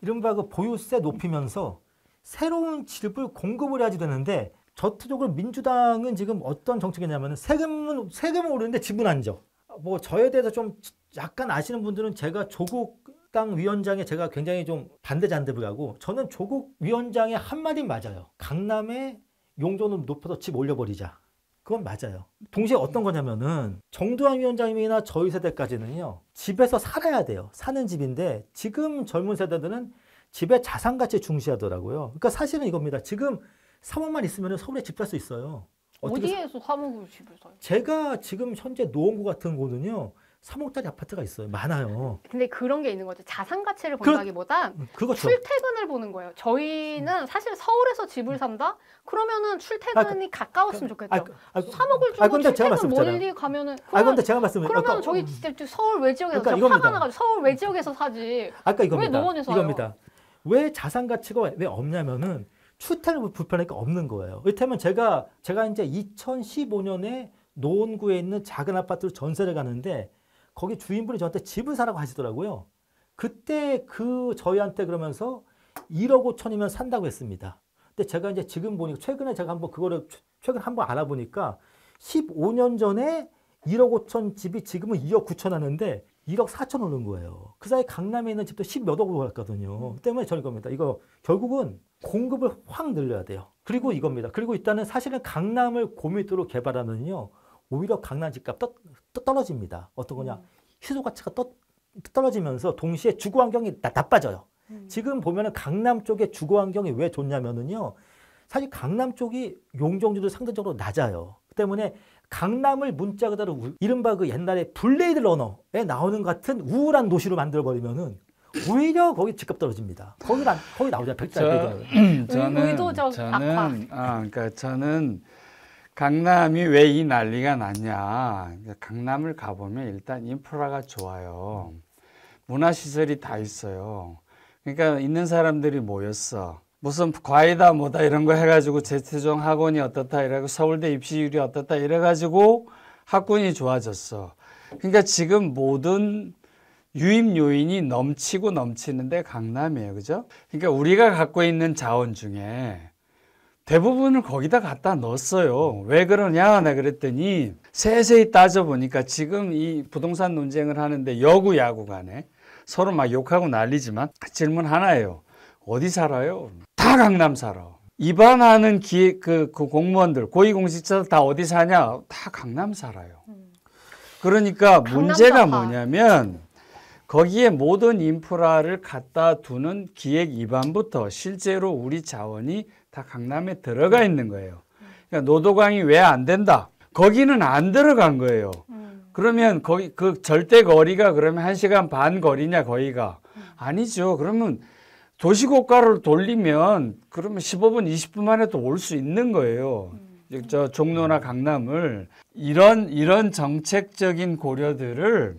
이른바 그 보유세 높이면서 새로운 집을 공급을 해야지 되는데 전체적으로 민주당은 지금 어떤 정책이냐면 세금은 오르는데 집은 안 줘. 뭐 저에 대해서 좀 약간 아시는 분들은 제가 조국 당 위원장에 제가 굉장히 좀 반대자인데불구하고 저는 조국 위원장의 한마디 맞아요. 강남에 용적률 높여서 집 올려버리자. 그건 맞아요. 동시에 어떤 거냐면은 정두환 위원장님이나 저희 세대까지는요. 집에서 살아야 돼요. 사는 집인데 지금 젊은 세대들은 집의 자산가치 중시하더라고요. 그러니까 사실은 이겁니다. 지금 3억만 있으면 서울에 집 살 수 있어요. 어디에서 3억으로 집을 사요? 제가 지금 현재 노원구 같은 곳은요. 3억짜리 아파트가 있어요. 많아요. 근데 그런 게 있는 거죠. 자산 가치를 본다기보다 그렇죠. 출퇴근을 보는 거예요. 저희는 사실 서울에서 집을 산다? 그러면은 출퇴근이 가까웠으면 좋겠죠. 3억을 주고 출퇴근 멀리 가면은 근데 제가 말씀을 그러면 저희 서울 외지역에서 화가 나가지고 서울 외지역에서 사지. 아까 이겁니다. 왜 노원에서 이겁니다. 왜 자산 가치가 왜 없냐면은 출퇴근 불편하니까 없는 거예요. 이를테면 제가 이제 2015년에 노원구에 있는 작은 아파트로 전세를 가는데 거기 주인분이 저한테 집을 사라고 하시더라고요. 그때 저희한테 그러면서 1억 5천이면 산다고 했습니다. 근데 제가 이제 지금 보니까 최근에 제가 한번 알아보니까 15년 전에 1억 5천 집이 지금은 2억 9천 하는데 1억 4천 오른 거예요. 그 사이 강남에 있는 집도 10몇 억으로 갔거든요. 그 때문에 저는 이겁니다. 이거 결국은 공급을 확 늘려야 돼요. 그리고 이겁니다. 그리고 일단은 사실은 강남을 고밀도로 개발하면요. 오히려 강남 집값 떨어집니다. 어떤 거냐. 희소 가치가 떨어지면서 동시에 주거 환경이 나빠져요. 지금 보면은 강남 쪽의 주거 환경이 왜 좋냐면은요. 사실 강남 쪽이 용적률도 상대적으로 낮아요. 그 때문에 강남을 문자 그대로 이른바 그 옛날에 블레이드 러너에 나오는 같은 우울한 도시로 만들어버리면은 오히려 거기 집값 떨어집니다. 거기 나오잖아요. 백자리. 저는 그러니까 저는 강남이 왜 이 난리가 났냐. 강남을 가보면 일단 인프라가 좋아요. 문화시설이 다 있어요. 그러니까 있는 사람들이 모였어. 무슨 과외다 뭐다 이런 거 해가지고 재채종 학원이 어떻다 이래고 서울대 입시율이 어떻다 이래가지고 학군이 좋아졌어. 그러니까 지금 모든 유입 요인이 넘치고 넘치는데 강남이에요. 그죠? 그러니까 우리가 갖고 있는 자원 중에 대부분을 거기다 갖다 넣었어요. 왜 그러냐? 내가 그랬더니 세세히 따져보니까 지금 이 부동산 논쟁을 하는데 여구 야구 간에 서로 막 욕하고 난리지만 질문 하나예요. 어디 살아요? 다 강남 살아. 입안하는 그 공무원들, 고위공직자들 다 어디 사냐? 다 강남 살아요. 그러니까 문제가 뭐냐면 거기에 모든 인프라를 갖다 두는 기획 입안부터 실제로 우리 자원이 다 강남에 들어가 있는 거예요. 그러니까 노도강이 왜 안 된다? 거기는 안 들어간 거예요. 그러면 거기 그 절대 거리가 그러면 1시간 반 거리냐 거기가? 아니죠. 그러면 도시고가를 돌리면 그러면 15분 20분 만에 또 올 수 있는 거예요. 저 종로나 강남을 이런 정책적인 고려들을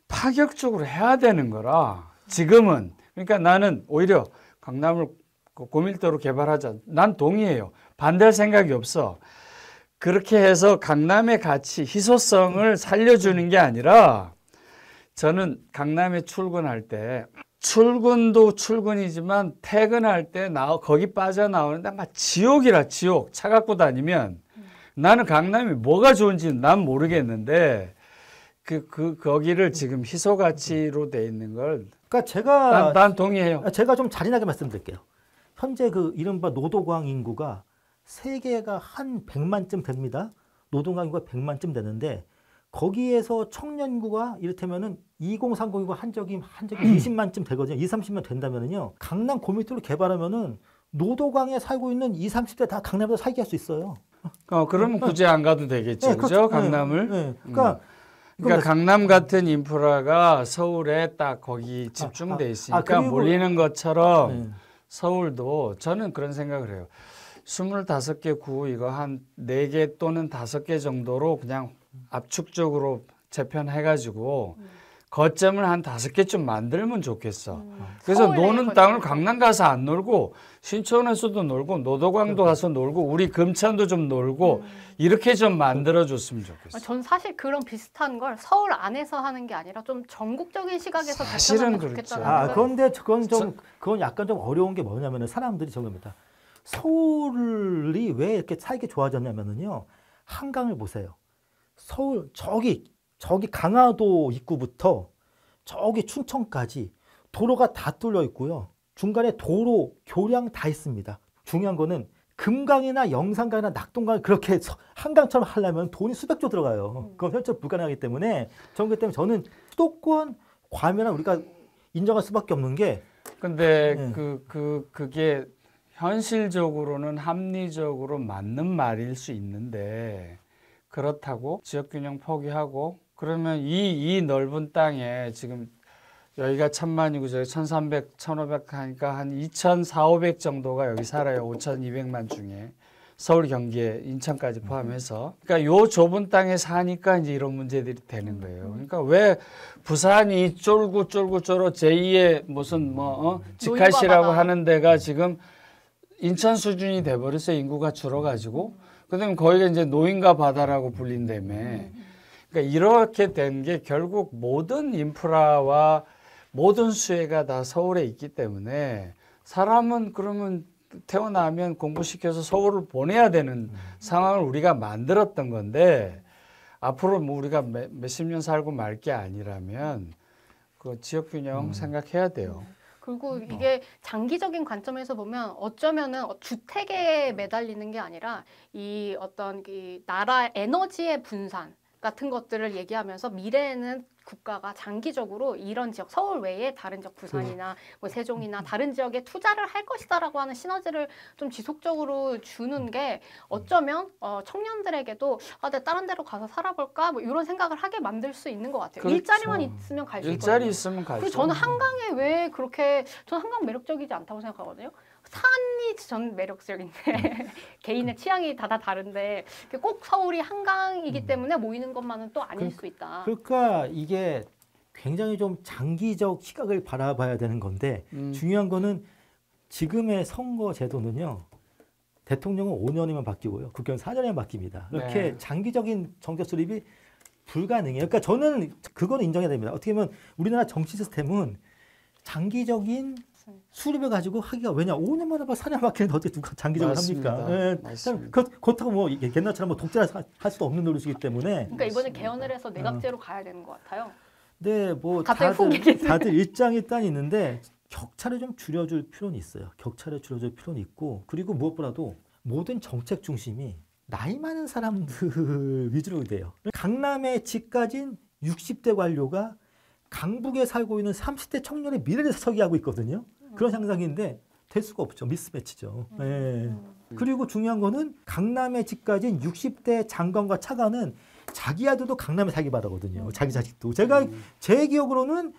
파격적으로 해야 되는 거라. 지금은 그러니까 나는 오히려 강남을 고밀도로 개발하자. 난 동의해요. 반대할 생각이 없어. 그렇게 해서 강남의 가치, 희소성을 살려주는 게 아니라 저는 강남에 출근할 때 출근도 출근이지만 퇴근할 때 거기 빠져나오는데 막 지옥이라 지옥. 차 갖고 다니면 나는 강남이 뭐가 좋은지 난 모르겠는데 거기를 지금 희소 가치로 돼 있는 걸 그러니까 난 동의해요. 제가 좀 잔인하게 말씀드릴게요. 현재 그 이른바 노도광 인구가 세계가 한 100만쯤 됩니다. 노도광 인구가 100만쯤 되는데 거기에서 청년 인구가 이를테면은 2030이고 한적이 20만쯤 되거든요. 20, 30만 된다면은요. 강남 고밀도로 개발하면은 노도광에 살고 있는 20, 30대 다 강남에서 살게 할 수 있어요. 그러면 굳이 안 가도 되겠죠. 네, 그죠? 그렇죠. 강남을. 네, 네. 그러니까 강남 같은 인프라가 서울에 딱 거기 집중돼 있으니까 몰리는 것처럼 서울도 저는 그런 생각을 해요. 25개 구 이거 한 4개 또는 5개 정도로 그냥 압축적으로 재편해가지고 거점을 한 5개쯤 만들면 좋겠어. 그래서 노는 땅을 강남 가서 안 놀고 신촌에서도 놀고 노도광도 가서 놀고 우리 금천도 좀 놀고 이렇게 좀 만들어줬으면 좋겠어. 전 사실 그런 비슷한 걸 서울 안에서 하는 게 아니라 좀 전국적인 시각에서 사실은 개편하면 좋겠다는 그렇죠. 그런데 그건 약간 좀 어려운 게 뭐냐면은 사람들이 저겁니다. 서울이 왜 이렇게 살기 좋아졌냐면은요. 한강을 보세요. 서울 저기 강화도 입구부터 저기 춘천까지 도로가 다 뚫려 있고요. 중간에 도로, 교량 다 있습니다. 중요한 거는 금강이나 영산강이나 낙동강 그렇게 한강처럼 하려면 돈이 수백조 들어가요. 그건 현실 불가능하기 때문에 저는 수도권 과밀한 우리가 인정할 수밖에 없는 게 근데 그게 현실적으로는 합리적으로 맞는 말일 수 있는데 그렇다고 지역균형 포기하고 그러면 이 넓은 땅에 지금 여기가 1000만이고 저기 1300, 1500 하니까 한 2400, 500 정도가 여기 살아요. 5200만 중에 서울, 경기에 인천까지 포함해서. 그러니까 요 좁은 땅에 사니까 이제 이런 문제들이 되는 거예요. 그러니까 왜 부산이 쫄고 제2의 무슨 직할시라고 하는 데가 지금 인천 수준이 돼버렸어요. 인구가 줄어가지고. 그다음에 거기가 이제 노인과 바다라고 불린다며. 그러니까 이렇게 된 게 결국 모든 인프라와 모든 수혜가 다 서울에 있기 때문에 사람은 그러면 태어나면 공부시켜서 서울을 보내야 되는 상황을 우리가 만들었던 건데 앞으로 뭐 우리가 몇십 년 살고 말 게 아니라면 그 지역균형 생각해야 돼요. 그리고 이게 장기적인 관점에서 보면 어쩌면은 주택에 매달리는 게 아니라 이 어떤 이 나라 에너지의 분산 같은 것들을 얘기하면서 미래에는 국가가 장기적으로 이런 지역, 서울 외에 다른 지역, 부산이나 뭐 세종이나 다른 지역에 투자를 할 것이다라고 하는 시너지를 좀 지속적으로 주는 게 어쩌면 청년들에게도 내가 다른 데로 가서 살아볼까 뭐 이런 생각을 하게 만들 수 있는 것 같아요. 그렇죠. 일자리만 있으면 갈 수 있거든요. 일자리 있으면 갈 수. 그리고 저는 한강에 왜 그렇게 저는 한강 매력적이지 않다고 생각하거든요. 산이 전 매력적인데 개인의 취향이 다 다른데 꼭 서울이 한강이기 때문에 모이는 것만은 또 아닐 수 있다. 그러니까 이게 굉장히 좀 장기적 시각을 바라봐야 되는 건데 중요한 거는 지금의 선거 제도는요. 대통령은 5년이면 바뀌고요. 국회의원 4년이면 바뀝니다. 그렇게 네. 장기적인 정책 수립이 불가능해요. 그러니까 저는 그거는 인정해야 됩니다. 어떻게 보면 우리나라 정치 시스템은 장기적인 수립을 가지고 하기가 왜냐 5년마다 4년 바뀌는데 어떻게 누가 장기적으로 맞습니다. 합니까? 예. 맞습니다. 그렇다고 뭐 옛날처럼 뭐 독재를 할 수도 없는 노릇이기 때문에. 그러니까 이번에 개헌을 해서 내각제로 가야 되는 것 같아요. 네, 뭐 갑자기 훅 얘기해서. 다들 일장이 일단 있는데 격차를 좀 줄여줄 필요는 있어요. 격차를 줄여줄 필요는 있고 그리고 무엇보다도 모든 정책 중심이 나이 많은 사람들 위주로 돼요. 강남에 집 가진 60대 관료가 강북에 살고 있는 30대 청년의 미래를 서기하고 있거든요. 그런 상상인데 될 수가 없죠. 미스매치죠. 예. 그리고 중요한 거는 강남에 집 가진 60대 장관과 차관은 자기 아들도 강남에 살기 바라거든요. 자기 자식도. 제가 제 기억으로는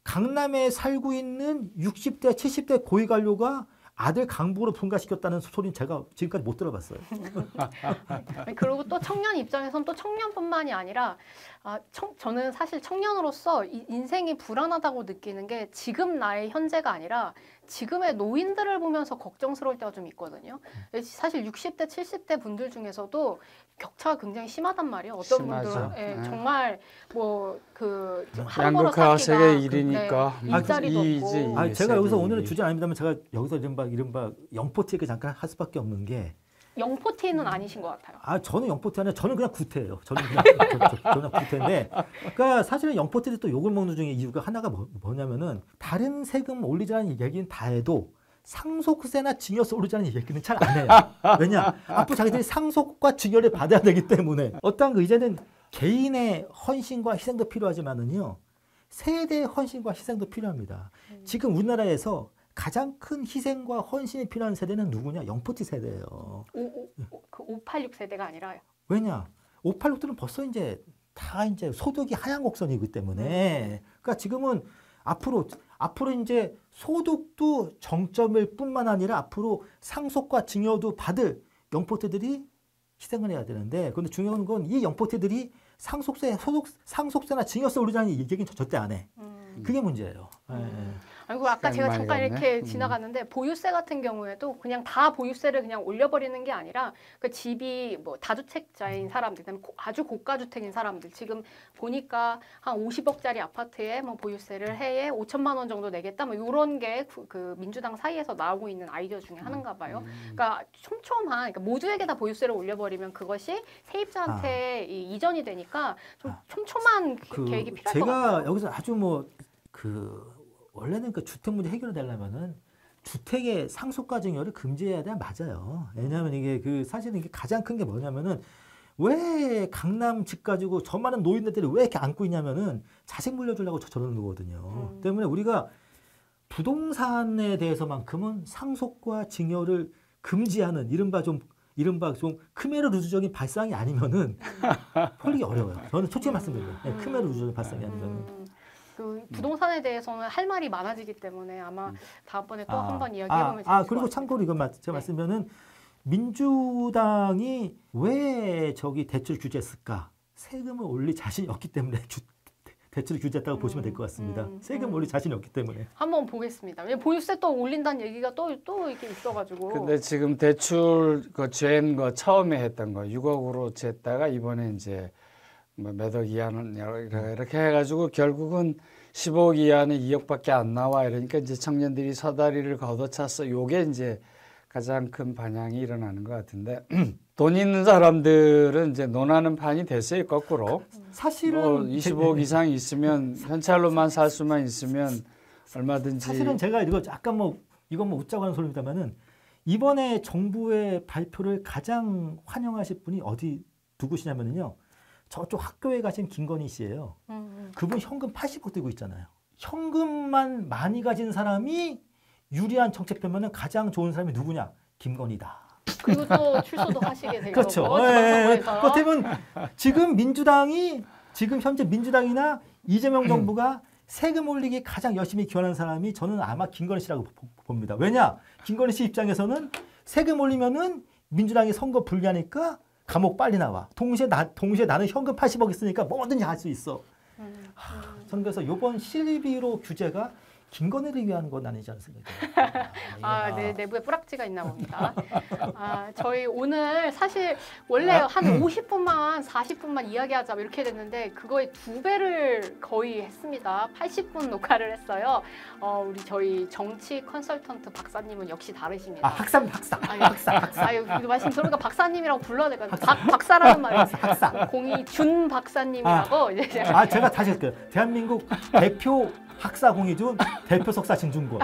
강남에 살고 있는 60대, 70대 고위 관료가 아들 강북으로 분가시켰다는 소리는 제가 지금까지 못 들어봤어요. 그리고 또 청년 입장에선 또 청년뿐만이 아니라 저는 사실 청년으로서 인생이 불안하다고 느끼는 게 지금 나의 현재가 아니라 지금의 노인들을 보면서 걱정스러울 때가 좀 있거든요. 사실 60대, 70대 분들 중에서도 격차가 굉장히 심하단 말이에요. 어떤 심하죠. 분들은 네. 정말 뭐그 양극화 세계 일이니까 일자리도 없고. 제가 여기서 오늘은 주제 아닙니다만 제가 여기서 이른바 영포티 얘기 잠깐 할 수밖에 없는 게 영포티는 아니신 것 같아요. 저는 영포티 아니라 저는 그냥 구태예요. 저는 그냥 구태인데, 그러니까 사실은 영포티를 또 욕을 먹는 중에 이유가 하나가 뭐냐면은 다른 세금 올리자는 얘기는 다 해도 상속세나 증여세 올리자는 얘기는 잘 안 해요. 왜냐? 앞으로 자기들이 상속과 증여를 받아야 되기 때문에 어떠한 그 이제는 개인의 헌신과 희생도 필요하지만은요 세대의 헌신과 희생도 필요합니다. 지금 우리나라에서 가장 큰 희생과 헌신이 필요한 세대는 누구냐? 영포티 세대예요. 그 586 세대가 아니라요. 왜냐? 586들은 벌써 이제 다 이제 소득이 하향 곡선이기 때문에 그러니까 지금은 앞으로 이제 소득도 정점일 뿐만 아니라 앞으로 상속과 증여도 받을 영포티들이 희생을 해야 되는데 그런데 중요한 건 이 영포티들이 상속세나 증여세 올리자는 얘기는 절대 안 해. 그게 문제예요. 그리고 아까 제가 많이 잠깐 갔네. 이렇게 지나갔는데 보유세 같은 경우에도 그냥 다 보유세를 그냥 올려버리는 게 아니라 그 집이 뭐 다주택자인 사람들, 그다음에 아주 고가 주택인 사람들 지금 보니까 한 50억짜리 아파트에 뭐 보유세를 해에 5천만 원 정도 내겠다 뭐 이런 게 그 민주당 사이에서 나오고 있는 아이디어 중에 하나인가 봐요. 그러니까 촘촘한 그러니까 모두에게 다 보유세를 올려버리면 그것이 세입자한테 이전이 되니까 좀 촘촘한 계획이 필요할 것 같아요. 제가 여기서 아주 원래는 그 주택 문제 해결되려면은 주택의 상속과 증여를 금지해야 돼 맞아요. 왜냐하면 이게 사실은 이게 가장 큰 게 뭐냐면은 왜 강남 집 가지고 저 많은 노인들이 왜 이렇게 안고 있냐면은 자식 물려주려고 저러는 거거든요. 때문에 우리가 부동산에 대해서만큼은 상속과 증여를 금지하는 이른바 좀 크메르 루즈적인 발상이 아니면은 털리기 어려워요. 저는 솔직히 말씀드려요. 크메르 루즈적인 발상이 아니면은. 그 부동산에 대해서는 할 말이 많아지기 때문에 아마 다음번에 또 한번 이야기해보면 재밌을 것 그리고 같습니다. 참고로 이건 제가 말씀드리면은 민주당이 왜 대출 규제했을까? 세금을 올릴 자신이 없기 때문에 대출 규제했다고 보시면 될 것 같습니다. 세금 올릴 자신이 없기 때문에. 한번 보겠습니다. 왜냐면 보유세 또 올린다는 얘기가 또 이렇게 있어가지고. 근데 지금 대출 죄인 거 처음에 했던 거 6억으로 쟀다가 이번에 이제 뭐 몇 억 이하는 이렇게 해가지고 결국은 15억 이하는 2억밖에 안 나와 이러니까 이제 청년들이 서다리를 걷어찼어. 요게 이제 가장 큰 반향이 일어나는 것 같은데 돈 있는 사람들은 이제 논하는 판이 됐어요. 거꾸로. 사실은 25억 이상 있으면 현찰로만 살 수만 있으면 얼마든지. 사실은 제가 이거 약간 이건 웃자고 하는 소리입니다만은 이번에 정부의 발표를 가장 환영하실 분이 어디 누구시냐면요. 저쪽 학교에 가신 김건희 씨예요. 그분 현금 80억 들고 있잖아요. 현금만 많이 가진 사람이 유리한 정책 펴면은 가장 좋은 사람이 누구냐? 김건희다. 그리고 또 출소도 하시게 될 그렇죠. 거고. 그렇다면 지금 현재 민주당이나 이재명 정부가 세금 올리기 가장 열심히 기원하는 사람이 저는 아마 김건희 씨라고 봅니다. 왜냐? 김건희 씨 입장에서는 세금 올리면은 민주당이 선거 불리하니까 감옥 빨리 나와. 동시에 나는 현금 80억 있으니까 뭐든지 할 수 있어. 저는 그래서 이번 실비로 규제가 김건희를 위한 건 아니지 않습니까? 네, 내부에 뿌락지가 있나 봅니다. 저희 오늘 사실 원래 한 50분만 40분만 이야기하자 이렇게 됐는데 그거의 2배를 거의 했습니다. 80분 녹화를 했어요. 우리 저희 정치 컨설턴트 박사님은 역시 다르십니다. 학사. 이거 말씀 들으니까 박사님이라고 불러야 될까요? 박사라는 말이 학사. 공이 준 박사님이라고 이제 제가 다시 할게요. 대한민국 대표 학사 공의준 대표 석사 진중권.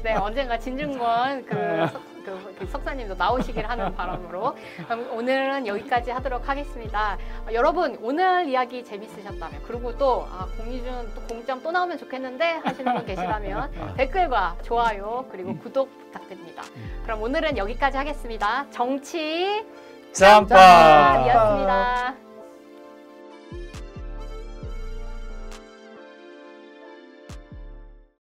네, 언젠가 진중권 그 석사님도 나오시길 하는 바람으로 그럼 오늘은 여기까지 하도록 하겠습니다. 여러분 오늘 이야기 재밌으셨다면 그리고 또 공의준 또 공점 또 나오면 좋겠는데 하시는 분 계시다면 댓글과 좋아요 그리고 구독 부탁드립니다. 그럼 오늘은 여기까지 하겠습니다. 정치 짬밥 이었습니다.